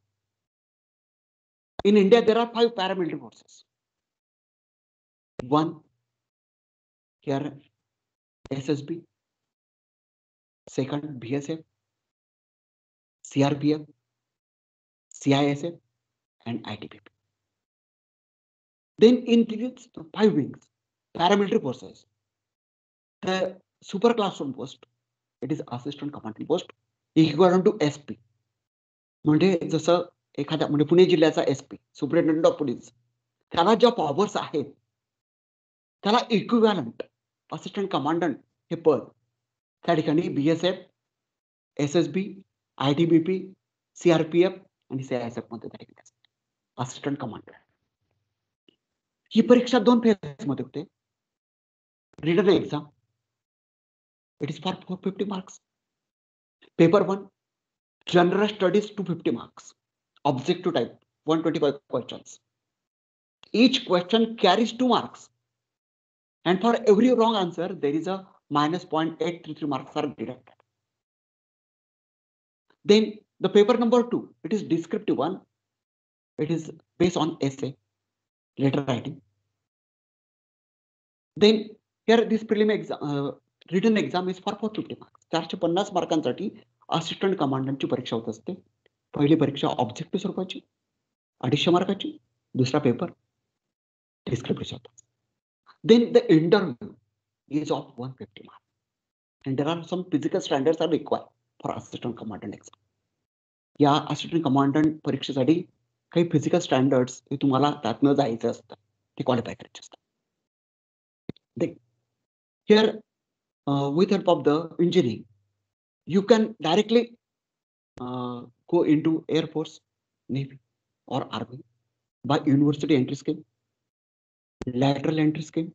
In India, there are 5 paramilitary forces. 1 here SSB, second BSF, CRPF, CISF, and ITBP. Then in these 5 wings, paramilitary forces, the super class 1 post, it is assistant commandant post, equivalent to SP. म्हणजे जसं एखाद्या म्हणजे पुणे जिल्ह्याचा SP, superintendent of police, त्याला ज्या powers आहेत त्याला equivalent assistant commandant हे पद त्या ठिकाणी BSF, SSB, ITBP, CRPF आणि CISF मध्ये त्या ठिकाणी असिस्टंट कमांडंट. ही परीक्षा 2 फेज मध्ये होते. Written exam, it is for 450 marks. Paper 1, general studies 250 marks. Objective type 125 questions. Each question carries 2 marks. And for every wrong answer, there is a minus 0.833 marks are deducted. Then the paper number 2, it is descriptive one. It is based on essay, letter writing. Then here this prelim exam, written exam is for 450 marks. 450 मार्कांसाठी assistant कमांडंटची परीक्षा होत असते. पहिली परीक्षा objective स्वरूपाची 250 मार्काची, दुसरा पेपर डिस्क्रिप्टिव्ह होता. Then the interview is of 150 marks. And there are some physical standards are required for assistant commandant exam. या असिस्टंट कमांडंट परीक्षेसाठी काही फिजिकल स्टँडर्ड्स हे तुम्हाला त्यातनं जायचं असतं, ते क्वालिफाय करायचे असतात. Here with help of the engineering, you can directly go into Air Force, Navy or Army by university entry scheme, lateral entry scheme.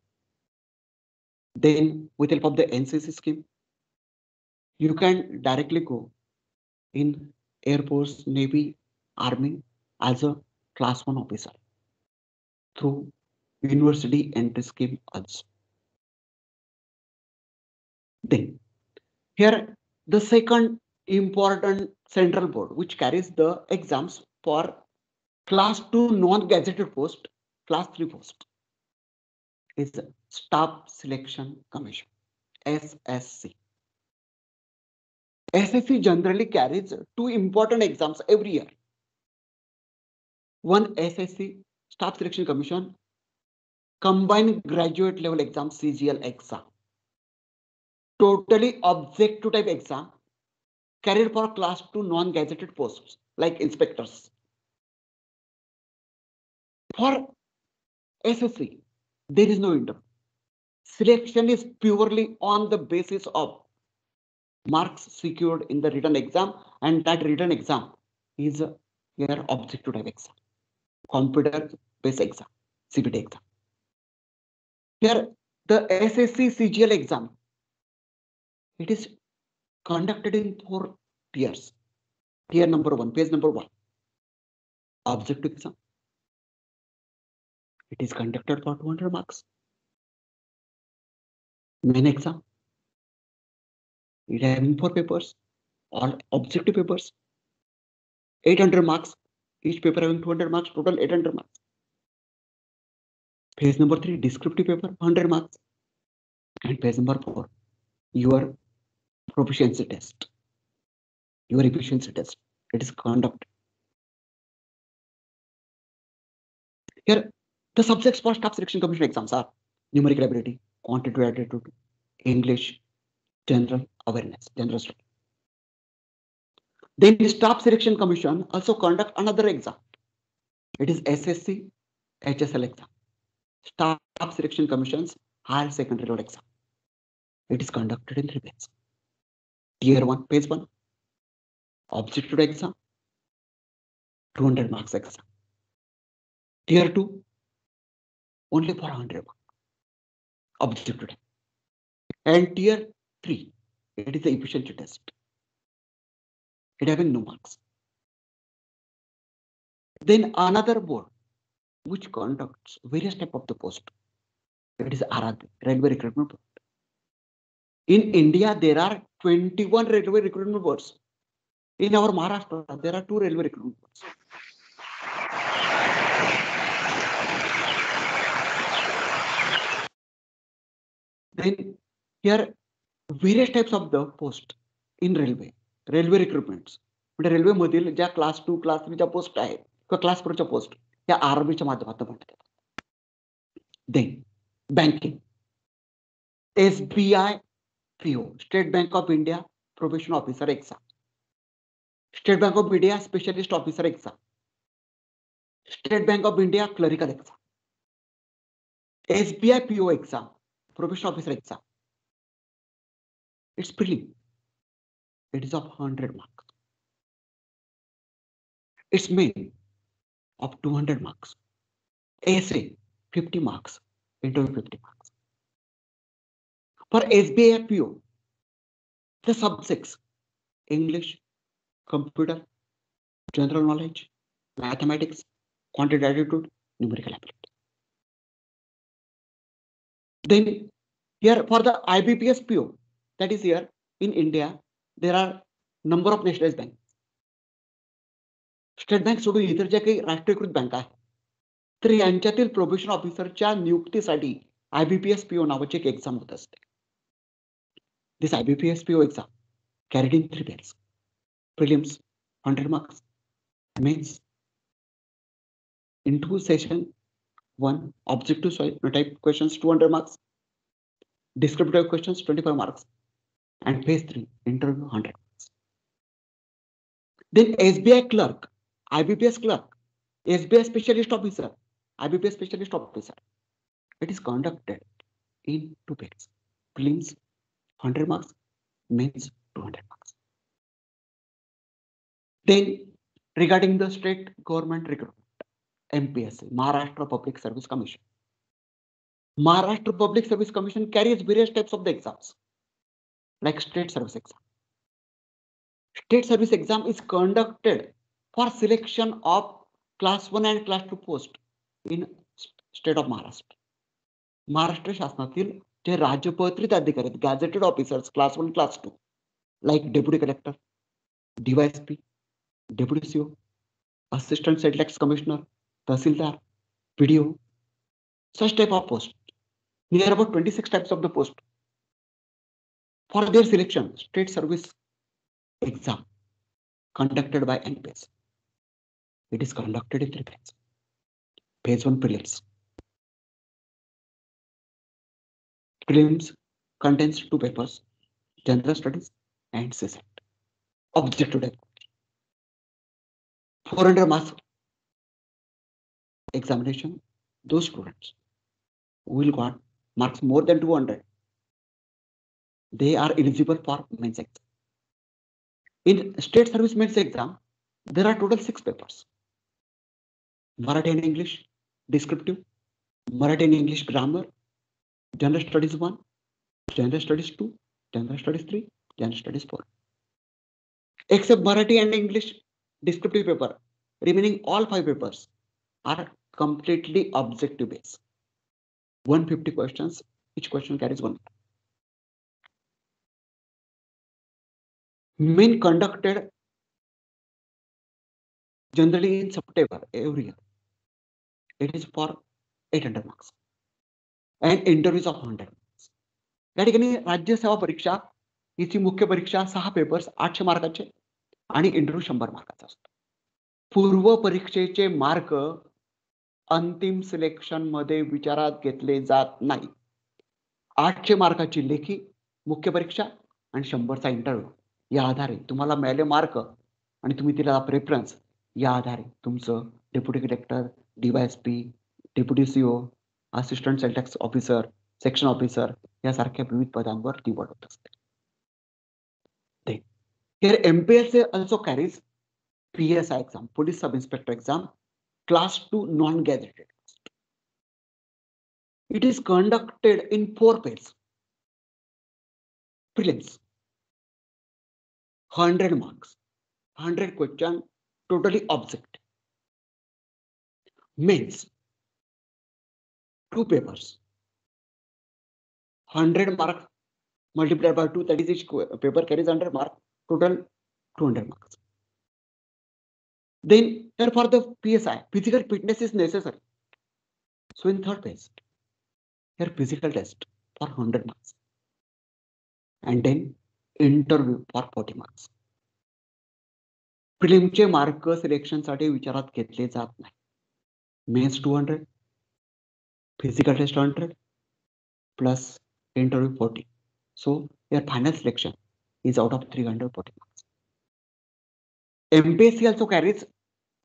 Then with help of the NCC scheme, you can directly go in Air Force, Navy, Army as a class 1 officer through university entry scheme also. Then here the second important central board which carries the exams for class 2 non-gazetted post, class 3 post is Staff Selection Commission, SSC. SSC generally carries 2 important exams every year. One SSC Staff Selection Commission combined graduate level exam, CGL exam, totally objective type exam carried for class 2 non-gazetted posts like inspectors. For SSC, there is no interview. Selection is purely on the basis of marks secured in the written exam, and that written exam is your objective type exam, computer based exam, CBT exam. Here the SSC CGL exam, it is conducted in 4 tiers. Tier number 1, page number 1, objective exam. It is conducted for 200 marks. Main exam, it having 4 papers, all objective papers, 800 marks, each paper having 200 marks, total 800 marks. Page number 3, descriptive paper, 100 marks. And page number 4, your proficiency test, your efficiency test. It is conducted. Here, the subjects for Staff Selection Commission exams are numerical ability, quantitative aptitude, English, general awareness, general study. Then the Staff Selection Commission also conduct another exam. It is SSC HSL exam, Staff Selection Commission's higher secondary level exam. It is conducted in 3 phases. Tier 1, page 1, objective exam, 200 marks exam. Tier 2, only for 100 marks, objective. And tier 3, it is the efficiency test. It having no marks. Then another board which conducts various type of the post. It is RRB, Railway Recruitment Board. In India, there are 21 railway recruitment boards. In our Maharashtra, there are 2 railway recruitment boards. Then here various types of the post in railway recruitments. म्हणजे railway मधील ज्या class 2, class 3 च्या post आहेत किंवा class 4 च्या post या आरबीच्या माध्यमातून भरतात. Then banking, SBI PO, State Bank of India probation officer exam, State Bank of India specialist officer exam, State Bank of India clerical exam, SBI PO exam, probation officer exam. It's prelim. It is of 100 marks. It's main of 200 marks. Essay 50 marks, interview 50 marks. For SBI PO, the subjects English, computer, general knowledge, mathematics, quantitative aptitude, numerical ability. Then here for the IBPS PO, that is here in India, there are number of nationalized banks. State bank सोडून इतर ज्या काही राष्ट्रीयकृत बँका आहेत तर यांच्यातील probation ऑफिसरच्या नियुक्तीसाठी IBPS PO नावाची एक एक्झाम होत असते. This IBPS PO exam carried in 3 days. Prelims 100 marks, mains into session 1 objective type questions 200 marks, descriptive questions 25 marks, and phase 3 interview 100 marks. Then SBI clerk, IBPS clerk, SBI specialist officer, IBPS specialist officer. It is conducted in 2 phases. Prelims 100 marks, mains 200 marks. Then regarding the state government recruitment, MPSC, Maharashtra Public Service Commission. Maharashtra Public Service Commission carries various types of the exams, like state service exam. State service exam is conducted for selection of class 1 and class 2 post in state of Maharashtra. Maharashtra शासनातील जे राज्यपत्रित अधिकारी आहेत, gazetted officers class 1 class 2, like deputy collector, DYSP, deputy CO, assistant state tax commissioner, tahsildar, PDO, such type of post. Near about 26 types of the post. For their selection, state service exam conducted by NPS. It is conducted in 3 phases. Phase 1 prelims. Prelims contains 2 papers, general studies and CSAT. Objective type. 400 marks examination. Those students who will got marks more than 200, they are eligible for mains exam. In state service mains exam, there are total 6 papers. Marathi and English descriptive, Marathi and English grammar, general studies 1, general studies 2, general studies 3, general studies 4. Except Marathi and English descriptive paper, remaining all 5 papers are completely objective based. 150 questions, each question carries 1. Main conducted generally in September every year. It is for 800 marks and interviews of 100 marks. या ठिकाणी राज्य सेवा परीक्षा हिची मुख्य परीक्षा 6 papers 800 मार्काचे आणि interview 100 मार्काचा असतो. पूर्व परीक्षेचे मार्क अंतिम सिलेक्शन मध्ये विचारात घेतले जात नाही. 800 मार्काची लेखी मुख्य परीक्षा आणि 100चा इंटरव्ह्यू या आधारे तुम्हाला मिळाले मार्क आणि तुम्ही दिलेला प्रेफरन्स या आधारे तुमचं deputy collector, DYSP, deputy CO, assistant cell tax officer, section officer यासारख्या विविध पदांवर निवड होत असते. Here MPSC also carries PSI exam, Police Sub Inspector exam, class 2 non-gazetted. It is conducted in 4 phases. Prelims 100 marks, 100 question, totally object. Mains 2 papers, 100 marks multiplied by 2, that is each paper carries 100 marks, total 200 marks. Then here for the PSI, physical fitness is necessary. So in 3rd phase, here physical test for 100 marks and then interview for 40 marks. प्रिलिमचे mark selection साठी विचारात घेतले जात नाही. Mains 200, physical test 100 plus interview 40. So your final selection is out of 340 marks. MPSC also carries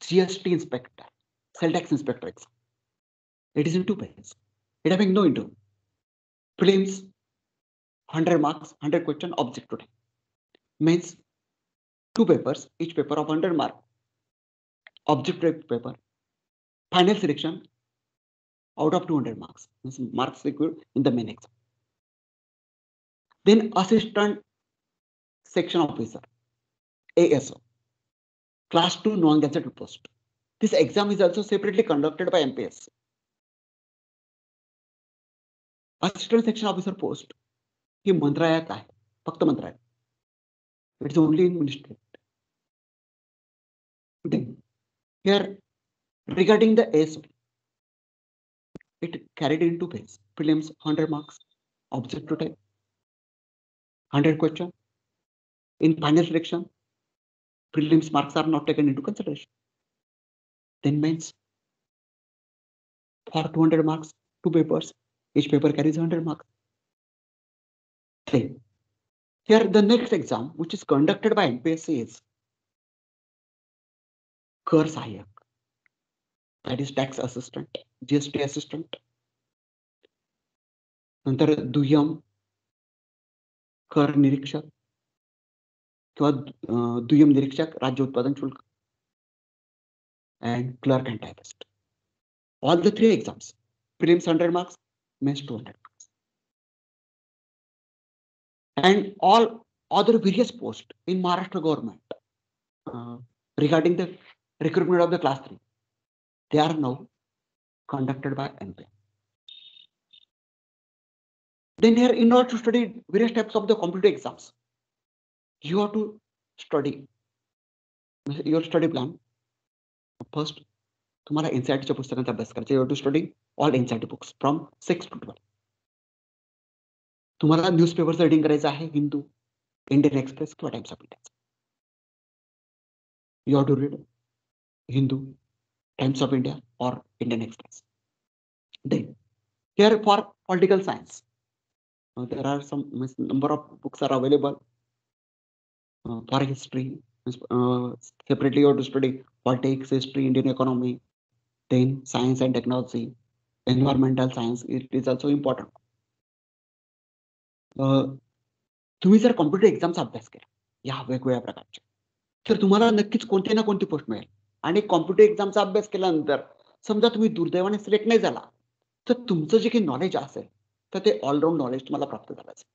GST inspector, cell tax inspector exam. It is in 2 phases. It having no interview. Prelims 100 marks, 100 question, objective type. Mains 2 papers, each paper of 100 marks, objective paper. Final selection out of 200 marks. Marks secured in the main exam. Then assistant section officer, ASO, class 2 non-gazetted post. This exam is also separately conducted by MPSC. Assistant section officer post ही मंत्रालयात आहे, फक्त मंत्रालय. It's only in ministry. Then here regarding the ASO, it carried in 2 phases. Prelims 100 marks, objective type 100 question. In final selection, prelims marks are not taken into consideration. Then mains, for 200 marks, 2 papers. Each paper carries 100 marks. Then, here the next exam, which is conducted by MPSC, is कर सहायक, that is tax assistant, GST assistant. नंतर दुय्यम कर निरीक्षक किंवा दुय्यम निरीक्षक, राज्य उत्पादन शुल्क, and clerk and typist. All the 3 exams, prelims 100 marks, mains 200 marks, and all other various posts in Maharashtra government regarding the recruitment of the class 3, they are now conducted by MP. Then here, in order to study various types of the competitive exams, you have to study your study plan. First, तुम्हाला NCERT च्या पुस्तकांचा अभ्यास करायचा. You have to study all NCERT books from 6 to 12. तुम्हाला न्यूजपेपरचं reading करायचं आहे, Hindu, Indian express किंवा times of India. You have to read Hindu, Times of India or Indian Express. Then, here for political science, there are some number of books are available. For history, separately you have to study politics, history, Indian economy. Then science and technology, environmental science, it is also important. तुम्ही जर competitive एक्झामचा अभ्यास केला या वेगवेगळ्या प्रकारच्या, तर तुम्हाला नक्कीच कोणती ना कोणती पोस्ट मिळेल. आणि कॉम्पिटिटिव्ह एक्झामचा अभ्यास केल्यानंतर समजा तुम्ही दुर्दैवाने सिलेक्ट नाही झाला, तर तुमचं जे काही नॉलेज असेल तर ते ऑलराऊंड नॉलेज तुम्हाला प्राप्त झालं असेल.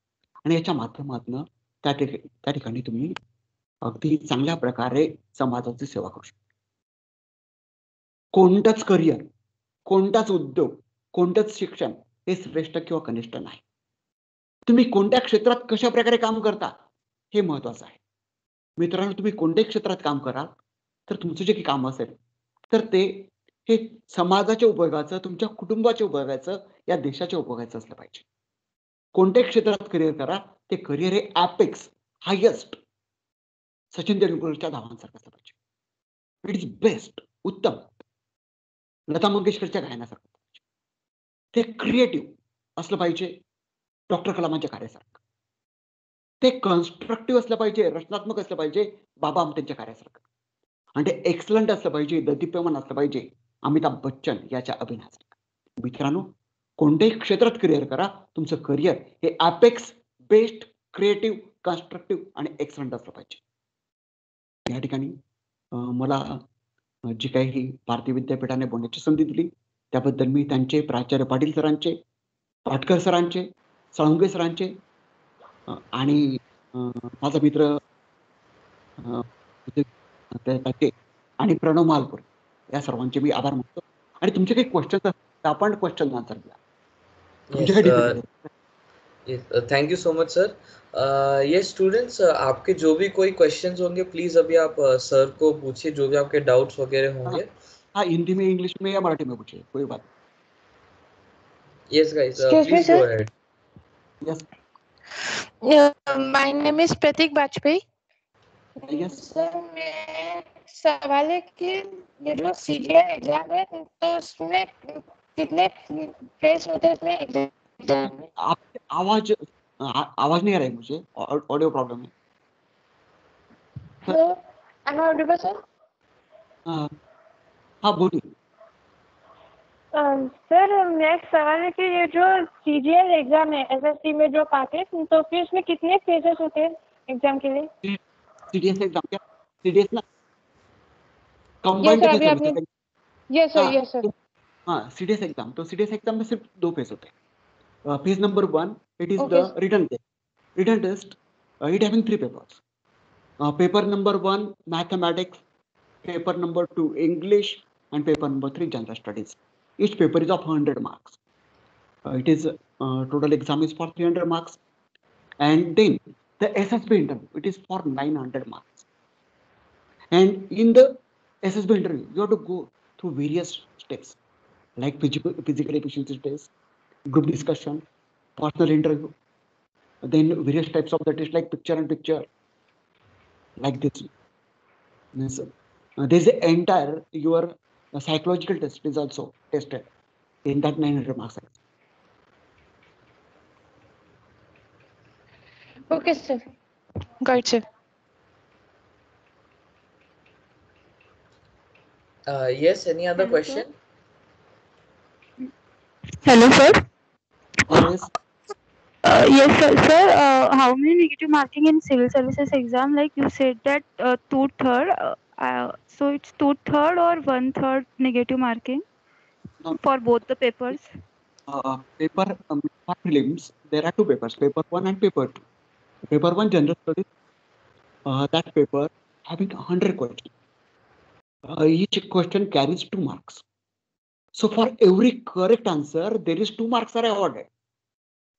आणि याच्या माध्यमातून त्या ठिकाणी तुम्ही अगदी चांगल्या प्रकारे समाजाची सेवा करू शकता. कोणतंच करिअर, कोणताच उद्योग, कोणतंच शिक्षण हे श्रेष्ठ किंवा कनिष्ठ नाही. तुम्ही कोणत्या क्षेत्रात कशा प्रकारे काम करता हे महत्वाचं आहे. मित्रांनो, तुम्ही कोणत्याही क्षेत्रात काम कराल तर तुमचं जे काही काम असेल तर ते हे समाजाच्या उपयोगाचं, तुमच्या कुटुंबाच्या उपयोगाचं, या देशाच्या उपयोगाचं असलं पाहिजे. कोणत्याही क्षेत्रात करिअर करा, ते करिअर हे ॲपेक्स, हायेस्ट सचिन तेंडुलकरच्या धावांसारखं असलं पाहिजे. इट इज बेस्ट, उत्तम, लता मंगेशकरच्या गायनासारखं. ते क्रिएटिव्ह असलं पाहिजे, डॉक्टर कलामांच्या कार्यासारखं. ते कन्स्ट्रक्टिव्ह असलं पाहिजे, रचनात्मक असलं पाहिजे, बाबा आमटेंच्या कार्यासारखं. आणि ते एक्सलंट असलं पाहिजे, दीप्यमान असलं पाहिजे, अमिताभ बच्चन याच्या अभिनयासारखं. मित्रांनो, कोणत्याही क्षेत्रात करिअर करा, तुमचं करिअर हे ॲपेक्स, बेस्ट, क्रिएटिव्ह, कन्स्ट्रक्टिव्ह आणि एक्सलंट असलं पाहिजे. या ठिकाणी मला जी काही भारतीय विद्यापीठाने बोलण्याची संधी दिली त्याबद्दल मी त्यांचे, प्राचार्य पाटील सरांचे, पाटकर सरांचे, साळुंगे सरांचे आणि माझा मित्र आणि प्रणव मालपूर या सर्वांचे मी आभार मानतो. आणि तुमचे काही क्वेश्चन असतील आपण क्वेश्चन आन्सर द्या. तुमचे काही difficult. Thank you so much sir. ये स्टूडेंट्स, आपके जो भी कोई क्वेश्चंस होंगे प्लीज अभी आप सर को पूछिए, जो भी आपके डाउट्स वगैरह होंगे. हाँ, हिंदी में, इंग्लिश में या मराठी में पूछिए, कोई बात. Yes guys, please go ahead. Yes. My name is Pratik Bajpayee. Yes. Sir, मैं सवाल है कि ये जो सीजीएल एग्जाम है तो उसमें कितने फेज होते हैं इसमें एग्जाम में? आपकी आवाज नहीं आ रही है मुझे, ऑडियो प्रॉब्लम है. तो am I audible, sir? हाँ बोलिए. सर, मेरा एक सवाल है कि ये जो सीजीएल एग्जाम है एसएससी में जो पास है तो फिर इसमें कितने फेजेस होते हैं एग्जाम के लिए? सीडीएस एग्जाम क्या? सीडीएस ना कंबाइंड फेज होते हैं. Yes sir, yes sir. हाँ, सीडीएस एग्जाम, तो सीडीएस एग्जाम में सिर्फ 2 फेज होते हैं. Phase number 1, it is the written test. Written test it having 3 papers. Paper number 1 mathematics, paper number 2 English, and paper number 3 general studies. Each paper is of 100 marks. It is total exam is for 300 marks, and then the SSB interview, it is for 900 marks. And in the SSB interview, you have to go through various steps like physical efficiency test, group discussion, personal interview, Then various types of the test like picture and picture, like this. Means, there's the entire your psychological test is also tested in that 900 marks. Okay, sir. Got it, sir. Yes, any other Hello, sir. question? Hello, sir. Yes. Yes, sir. Sir, how many negative marking in civil services exam? Like you said that two third. So it's two third or one third negative marking No, for both the papers. paper for prelims, there are two papers, paper 1 and paper 2. Paper 1 general studies, that paper having 100 questions. Each question carries 2 marks. So for every correct answer, there is 2 marks are awarded.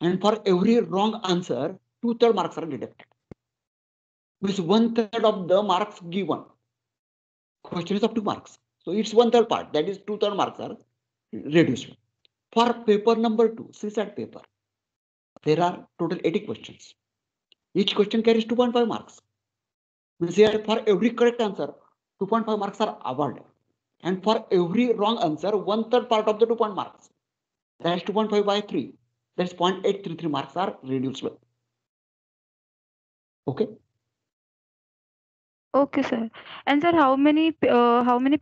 And for every wrong answer, 2/3 marks are deducted. Means 1/3 of the marks given. Question is of 2 marks. So it's 1/3 part, that is 2/3 marks are reduced. For paper number 2, CSAT paper, there are total 80 questions. Each question carries 2.5 marks. Means here for every correct answer, 2.5 marks are awarded. And for every wrong answer, 1/3 part of the 2 point marks. That is 2.5 by 3. That is 0.833 marks are reduced. Okay. Okay, sir. And sir, how many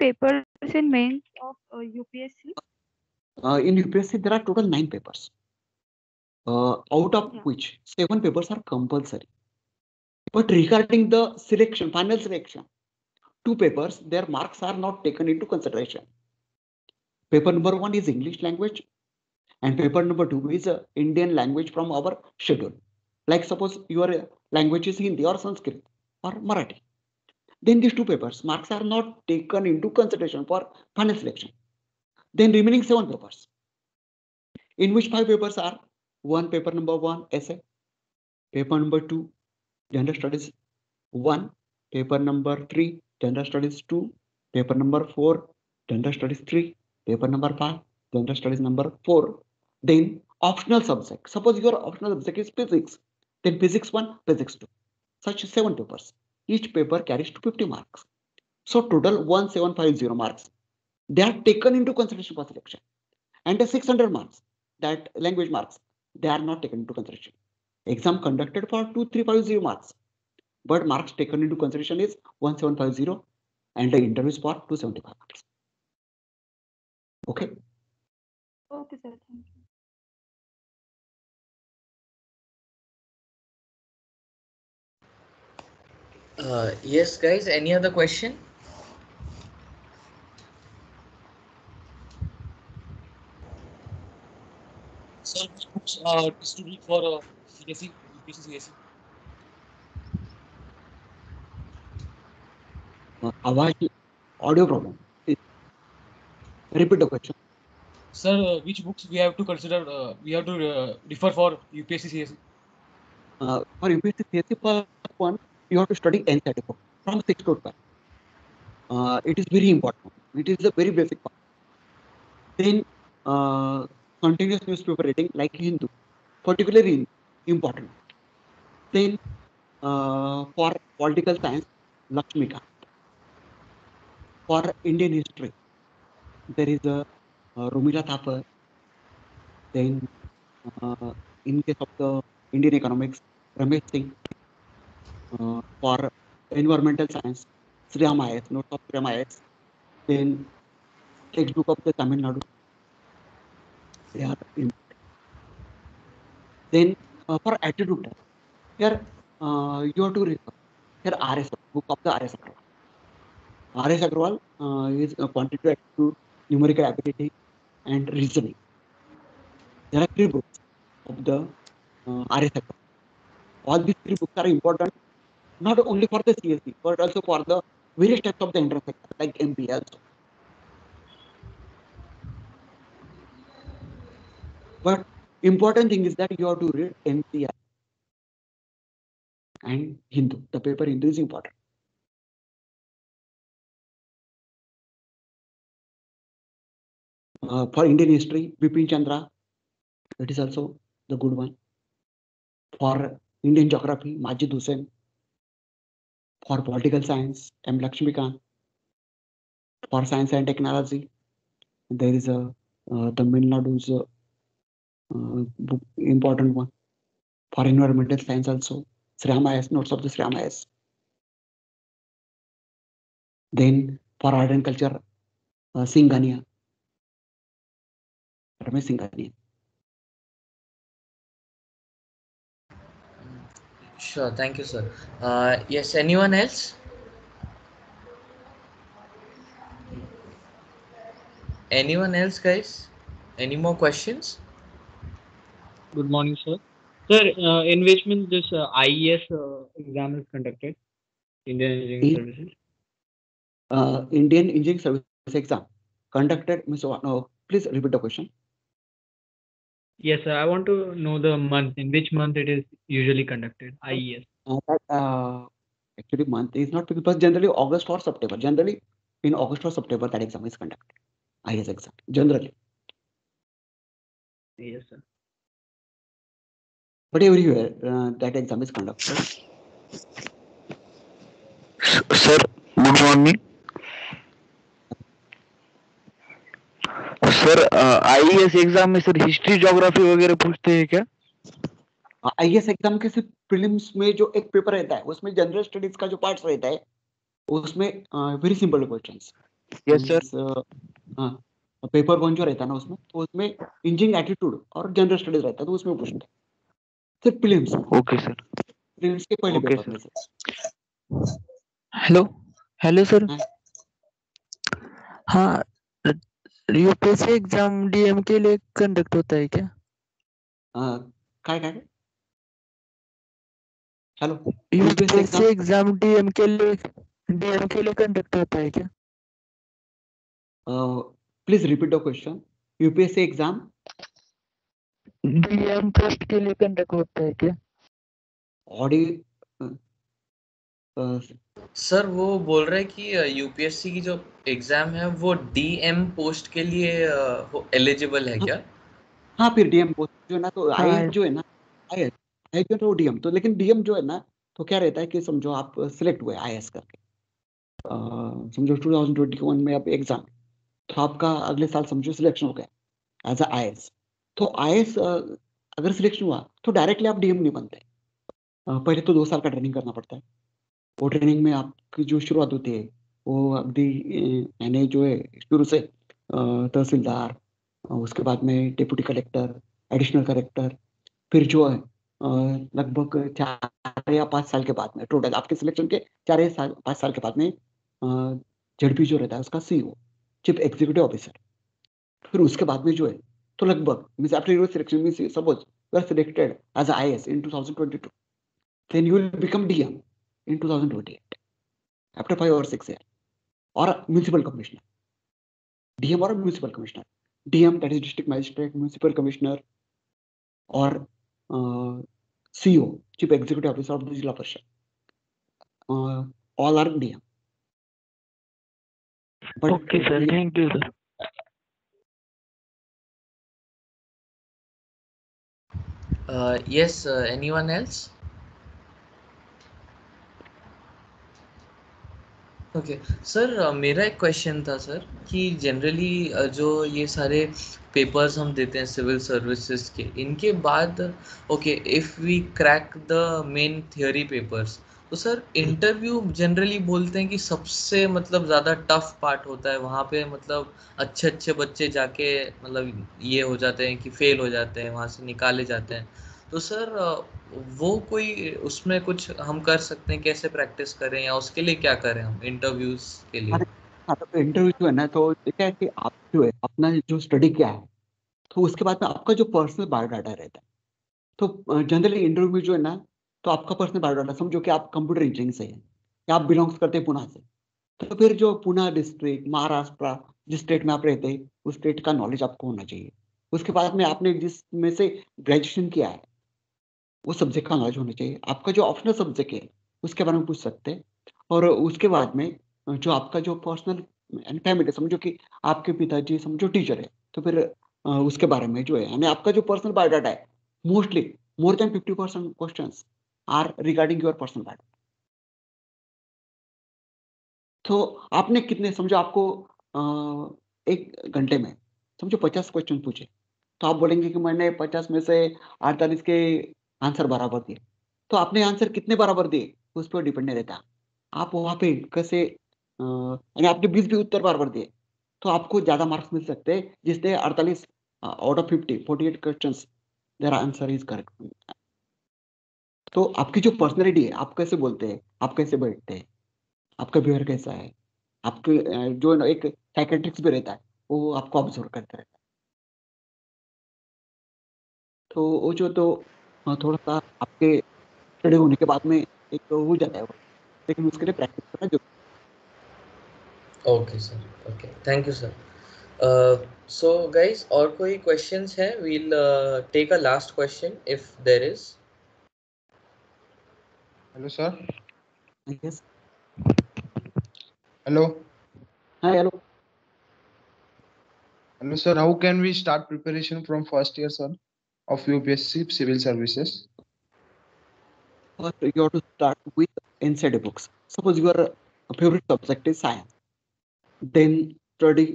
papers in main of UPSC? In UPSC, there are total 9 papers. Out of Yeah. which 7 papers are compulsory. But regarding the selection, final selection, 2 papers, their marks are not taken into consideration. Paper number 1 is English language, and paper number 2 is Indian language from our schedule. Like suppose your language is Hindi or Sanskrit or Marathi. Then these 2 papers, marks are not taken into consideration for final selection. Then remaining 7 papers, in which 5 papers are paper number 1 essay, paper number 2 general studies 1, paper number 3 general studies 2, paper number 4 general studies 3, paper number 5 general studies number 4. Then optional subject, suppose your optional subject is physics, then physics 1, physics 2. Such 7 papers, each paper carries 250 marks. So total 1750 marks, they are taken into consideration for selection. And the 600 marks, that language marks, they are not taken into consideration. Exam conducted for 2350 marks, but marks taken into consideration is 1750 and the interviews for 275 marks. Okay. Okay, sir. Thank you. Yes, guys, any other question? Sir, which books are distributed for CSE, UPSC CSE? Audio problem. Repeat the question. Sir, which books we have to consider, we have to refer for UPSC CSE? For UPSC CSE part 1, you have to study NCERT book from 6 to 12. It is very important. It is a very basic part. Then continuous newspaper reading like Hindu, particularly important. Then for political science, Lakshmikant. For Indian history, there is a Rumila Thapar. Then in case of the Indian economics, Ramesh Singh. For environmental science, Sri IS, notes of Sri IS. Then textbook of the Tamil Nadu. They are in. Then for attitude test, here you have to refer here RS book of the RS Agrawal. RS Agrawal is quantitative aptitude, numerical ability, and reasoning. There are 3 books of the RS Agrawal. All these 3 books are important not only for the CSE but also for the various types of the entrance sector like MBA also. But important thing is that you have to read NCR and Hindu. The paper Hindu is important. For Indian history, Bipin Chandra, it is also the good one. For Indian geography, Majid Hussain. For political science, M. Lakshmikant. For science and technology, there is a Tamil Nadu's book, important one. For environmental science also, Sriram IS, notes of the Sriram IS. Then for art and culture, Singhania, Ramesh Singhania. Sure, thank you, sir. Yes, anyone else? Anyone else, guys? Any more questions? Good morning, sir. Sir, in which means this IES exam is conducted, Indian Engineering Services? Indian Engineering Service exam conducted. No, please repeat the question. Yes, sir. I want to know the month, in which month it is usually conducted, IES. Actually, month is not because generally August or September. Generally, in August or September, that exam is conducted. IES exam, generally. Yes, sir. But everywhere, that exam is conducted. Sir good morning sir IAS exam में sir history geography वगैरह पूछते हैं क्या IAS exam के सिर्फ prelims में जो एक पेपर रहता है उसमें जनरल स्टडीज का जो पार्ट रहता है उसमें very simple questions yes sir paper one जो रहता है ना उसमें तो उसमें इंजीनियरिंग एटीट्यूड और जनरल स्टडीज रहता है तो उसमें पूछते हैं सिर्फ प्रीलिम्स ओके सर प्रीलिम्स के पहले ओके पेपर में सर हेलो हेलो सर हाँ यूपीएससी एग्जाम डीएम के लिए कंडक्ट होता है क्या काय हेलो यूपीएससी एग्जाम डीएम के लिए कंडक्ट होता है क्या please repeat the question UPSC exam DM post के लिए कंडक्ट होता है क्या ऑडियो सर वो बोल रहे हैं कि यूपीएससी की जो एग्जाम है वो डीएम पोस्ट के लिए एलिजिबल है क्या? हाँ फिर डीएम पोस्ट जो है ना तो आईएएस जो है ना आईएएस जो तो डीएम तो लेकिन डीएम जो है ना तो क्या रहता है कि समझो आप सिलेक्ट हुए आईएएस करके समझो 2021 में आप एग्जाम तो आपका अगले साल समझो सिलेक्शन हो गया एज आईएएस तो आईएएस अगर सिलेक्शन हुआ तो डायरेक्टली आप डीएम नहीं बनते पहले तो 2 साल का ट्रेनिंग करना पड़ता है वो ट्रेनिंग में आपकी जो शुरुआत होती है वो अगदी यानी जो है शुरू से तहसीलदार उसके बाद में डिप्टी कलेक्टर एडिशनल कलेक्टर फिर जो है लगभग 4 या 5 साल के बाद में टोटल आपके सिलेक्शन के 4 या 5 साल के बाद में जेडपी जो रहता है उसका सीईओ चीफ एग्जीक्यूटिव ऑफिसर फिर उसके बाद में जो है तो लगभग means after your selection means suppose you are selected as IAS in 2022 then you will become DM in 2028 after 5 or 6 years or a municipal commissioner DM or a municipal commissioner DM that is district magistrate municipal commissioner or CEO chief executive officer of the Jilla Parishad all are DM but okay sir thank you sir Yes, anyone else? Okay sir मेरा एक question था sir कि generally जो ये सारे papers हम देते हैं सिविल सर्विसेज के इनके बाद okay if we crack the main theory papers तो सर इंटरव्यू जनरली बोलते हैं कि सबसे मतलब ज़्यादा टफ पार्ट होता है वहाँ पे मतलब अच्छे अच्छे बच्चे जाके मतलब ये हो जाते हैं कि फेल हो जाते हैं वहाँ से निकाले जाते हैं तो सर वो कोई उसमें कुछ हम कर सकते हैं कैसे प्रैक्टिस करें या उसके लिए क्या करें हम इंटरव्यूज के लिए इंटरव्यू जो है ना तो क्या है कि आप जो है अपना जो स्टडी क्या है तो उसके बाद में आपका जो पर्सनल बायोडाटा रहता है तो जनरली इंटरव्यू में जो है ना तो आपका पर्सनल बायोडाटा समझो कि आप कंप्यूटर इंजीनियरिंग से हैं या आप बिलोंग्स करते हैं पुणे से तो फिर जो पुणे डिस्ट्रिक्ट महाराष्ट्र जिस स्टेट में आप रहते हैं उस स्टेट का नॉलेज आपको होना चाहिए उसके बाद में आपने जिसमें से ग्रेजुएशन किया है वो सब्जेक्ट का नॉलेज होना चाहिए आपका जो ऑप्शनल सब्जेक्ट है उसके बारे में पूछ सकते हैं और उसके बाद में जो आपका जो पर्सनल फैमिली समझो कि आपके पिताजी समझो टीचर है तो फिर उसके बारे में जो है यानी आपका जो पर्सनल बायोडाटा है mostly more than 50% questions are regarding your personal life. तो आपने कितने, समझो आपको 1 घंटे में समझो 50 क्वेश्चन पूछे, तो आप बोलेंगे कि मैंने 50 में से 48 के आंसर बराबर दिए। तो आपने आंसर कितने बराबर दिए उस पर डिपेंड नहीं रहता। आप वहाँ पे कैसे यानी आपने 20 भी उत्तर बराबर दिए तो आपको ज्यादा मार्क्स मिल सकते हैं, जिससे 48 out of 50 48 question there answer is correct. तो आपकी जो पर्सनैलिटी है, आप कैसे बोलते हैं, आप कैसे बैठते हैं, आपका बिहेवियर कैसा है, आपके जो ना एक साइकेट्रिक्स भी रहता है वो आपको ऑब्जर्व करता रहता है। तो वो जो तो थोड़ा सा आपके स्टडी होने के बाद में एक तो हो जाता है वो, लेकिन उसके लिए प्रैक्टिस करना जरूरी okay sir, okay, thank you sir. So guys, और कोई क्वेश्चंस है? We'll take a last question if there is. Hello, sir. है। Yes. Hello. हाँ hello. Hello, sir. How can we start preparation from first year, sir, of UPSC Civil Services? First, you have to start with NCERT books. Suppose your favorite subject is science, then study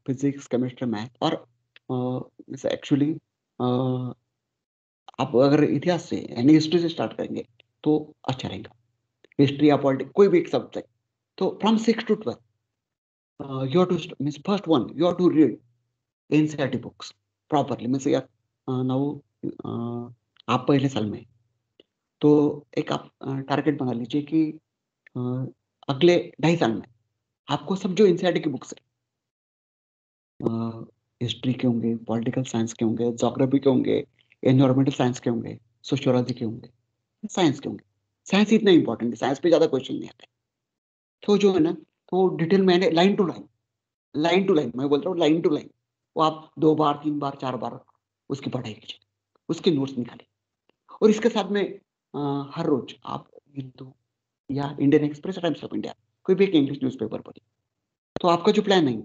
physics, chemistry, math, or it's actually आप अगर इतिहास से यानी history से start करेंगे तो अच्छा रहेगा। हिस्ट्री या पॉलिटिक्स कोई भी एक सब्जेक्ट, तो from 6 to 12 you have to means first one you have to read NCERT books properly, means यार now आप पहले साल में, तो एक आप टारगेट बना लीजिए कि अ, अगले 2.5 साल में आपको सब जो एनसीईआरटी की बुक्स है, हिस्ट्री के होंगे, पॉलिटिकल साइंस के होंगे, ज्योग्राफी के होंगे, एनवायरमेंटल साइंस के होंगे, सोशियोलॉजी के होंगे, साइंस के होंगे। साइंस इतना इंपॉर्टेंट है, साइंस पे ज्यादा क्वेश्चन नहीं आते। तो जो है ना, तो डिटेल मैंने लाइन टू लाइन मैं बोल रहा हूँ, लाइन टू लाइन वो आप 2 बार 3 बार 4 बार उसकी पढ़ाई कीजिए, उसके नोट्स निकालिए। और इसके साथ में हर रोज आप हिंदू या Indian express, times of India, कोई भी एक इंग्लिश न्यूज़पेपर पढ़िए। तो आपका जो प्लान है,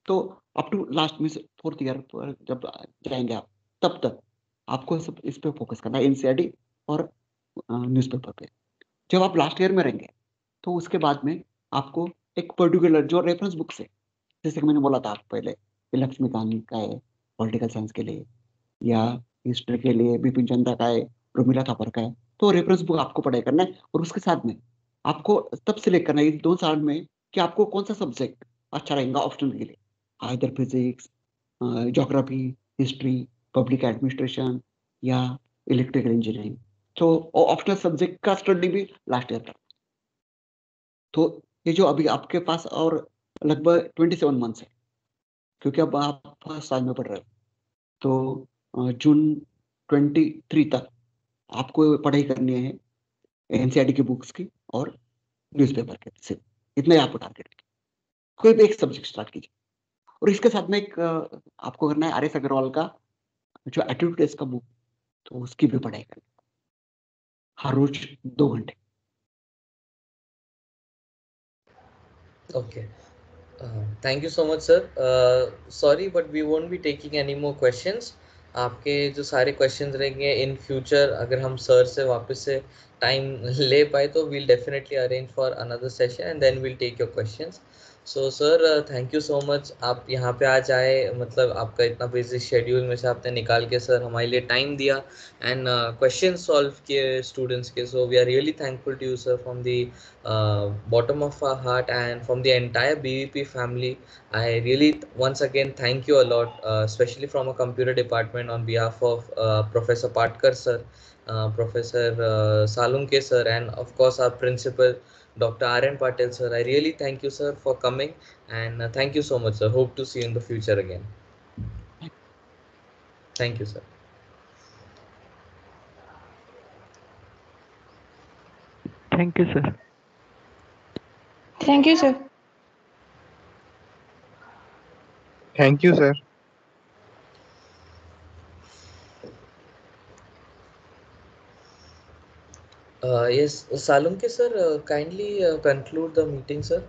तो अप टू लास्ट में 4th ईयर पर जब जाएंगे आप, तब तक आपको सब इस पे फोकस करना है, एनसीईआरटी और न्यूज़पेपर पे। जब आप लास्ट ईयर में रहेंगे तो उसके बाद में आपको एक पर्टिकुलर जो रेफरेंस बुक्स है, जैसे कि मैंने बोला था आप पहले कि लक्ष्मीकांत का है पॉलिटिकल साइंस के लिए, या हिस्ट्री के लिए बिपिन चंद्र का है, प्रमिला थापर का है, तो रेफरेंस बुक आपको पढ़ाई करना है। और उसके साथ में आपको तब सिलेक्ट करना है इस 2 साल में कि आपको कौन सा सब्जेक्ट अच्छा रहेगा ऑप्शनल के लिए, either physics, geography, history, public administration या इलेक्ट्रिकल इंजीनियरिंग। तो ऑप्शनल सब्जेक्ट का स्टडी भी लास्ट ईयर का। तो ये जो अभी आपके पास और लगभग 27 मंथ्स है, क्योंकि अब आप फर्स्ट साल में पढ़ रहे हो, तो जून 23 तक आपको पढ़ाई करनी है एनसीईआरटी की बुक्स की और न्यूज़पेपर के, सिर्फ इतना ही आपको टारगेट है। कोई भी एक सब्जेक्ट स्टार्ट कीजिए। और इसके साथ में एक आपको करना है आर एस अग्रवाल का जो एटीट्यूड टेस्ट का बुक, तो उसकी भी पढ़ाई करनी है हर रोज 2 घंटे। Okay. Thank you so much, sir. Sorry, but we won't be taking any more questions. आपके जो सारे क्वेश्चंस रहेंगे इन फ्यूचर, अगर हम सर से वापस से टाइम ले पाए तो we'll definitely arrange for another session and then we'll take your questions. So sir, thank you so much. आप यहाँ पे आज आए, मतलब आपका इतना बिजी शेड्यूल में से आपने निकाल के सर हमारे लिए टाइम दिया एंड क्वेश्चन सॉल्व किए स्टूडेंट्स के. So we are really thankful to you, sir, from the bottom of our heart and from the entire BVP family. I really once again thank you a lot, especially from a computer department on behalf of Professor Patkar sir, Professor Salunke sir, and of course our principal Dr. R.N. Patel sir. I really thank you, sir, for coming, and thank you so much, sir. Hope to see you in the future again. Thank you, sir. Thank you, sir. Thank you, sir. Thank you, sir. Yes, Salunke sir, kindly conclude the meeting, sir.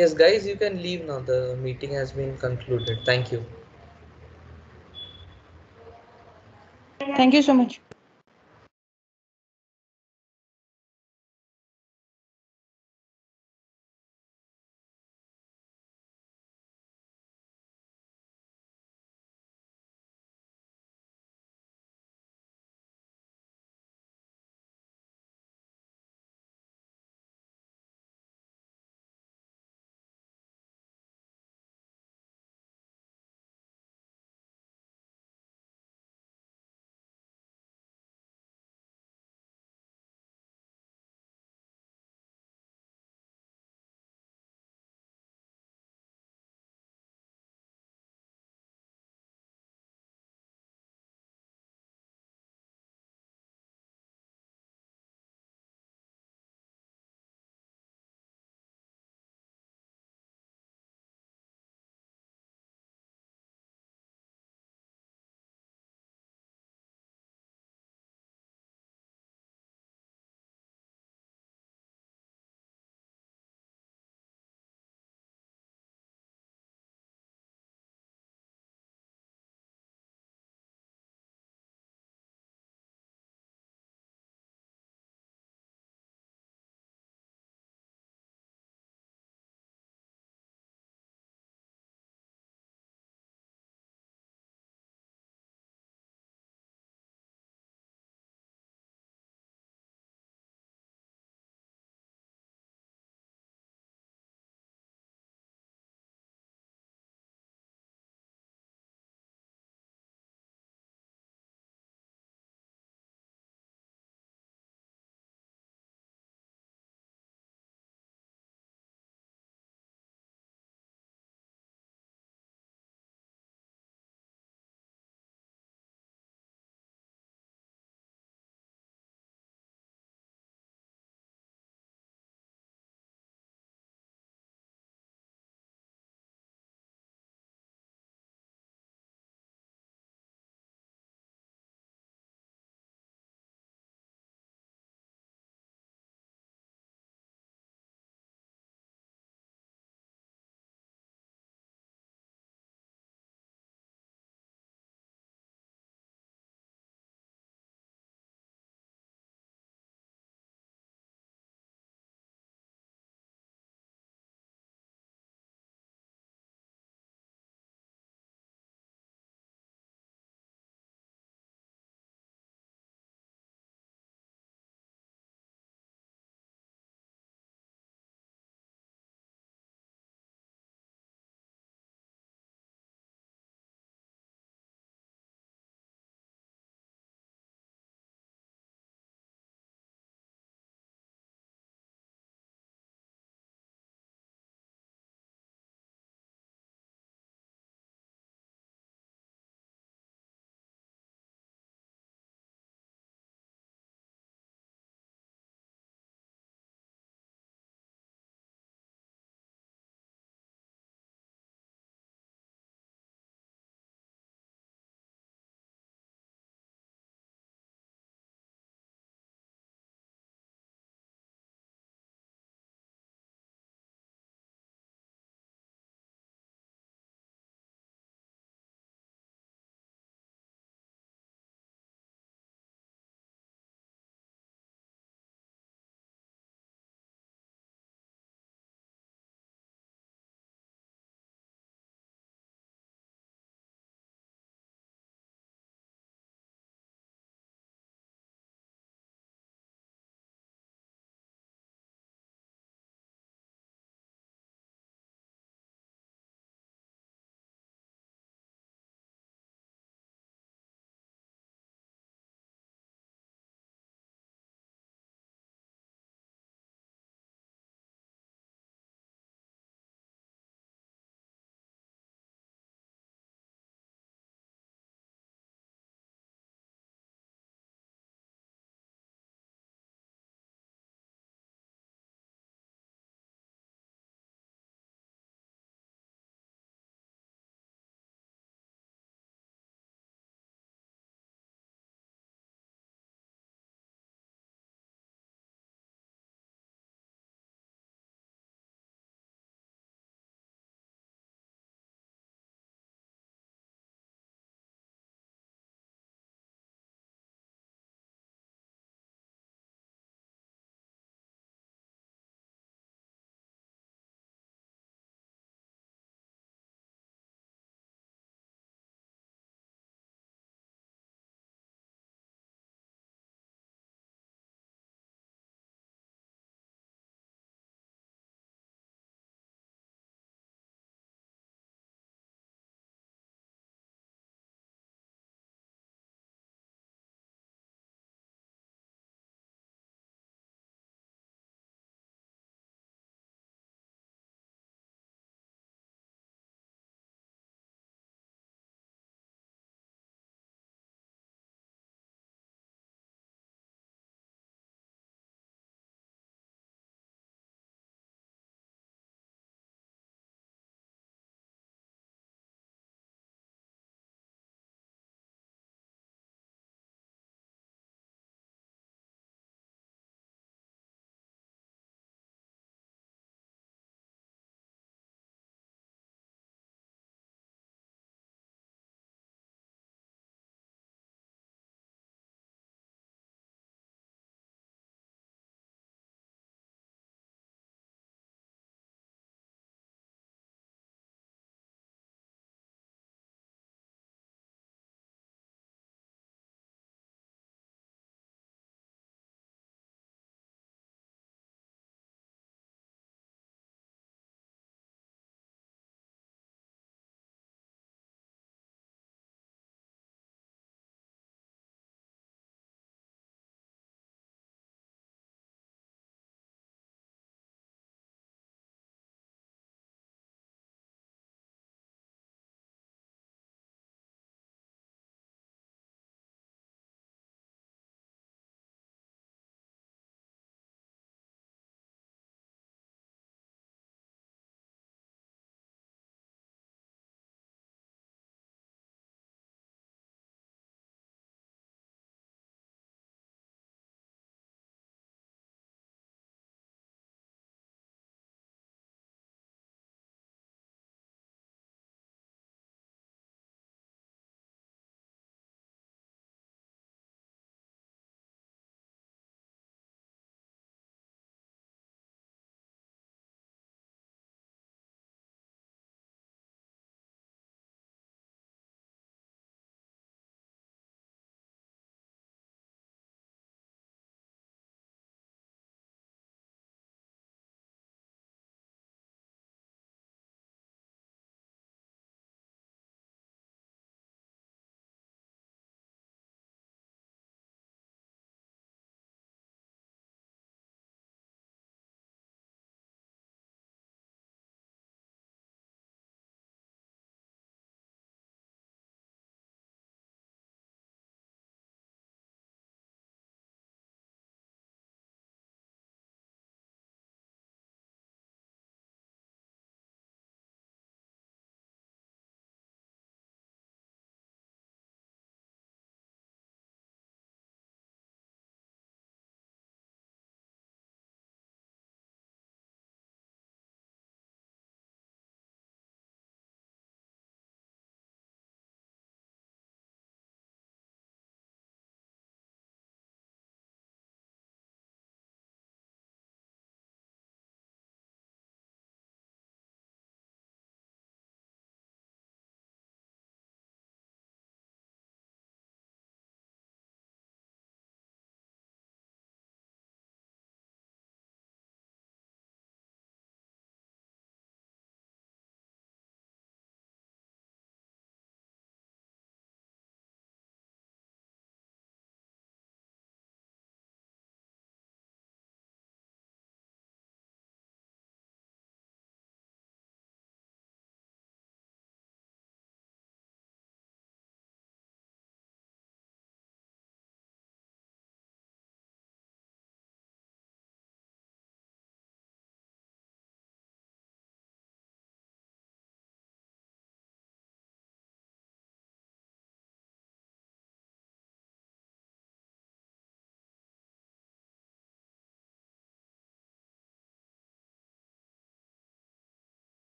Yes, guys, you can leave now. The meeting has been concluded. Thank you. Thank you so much.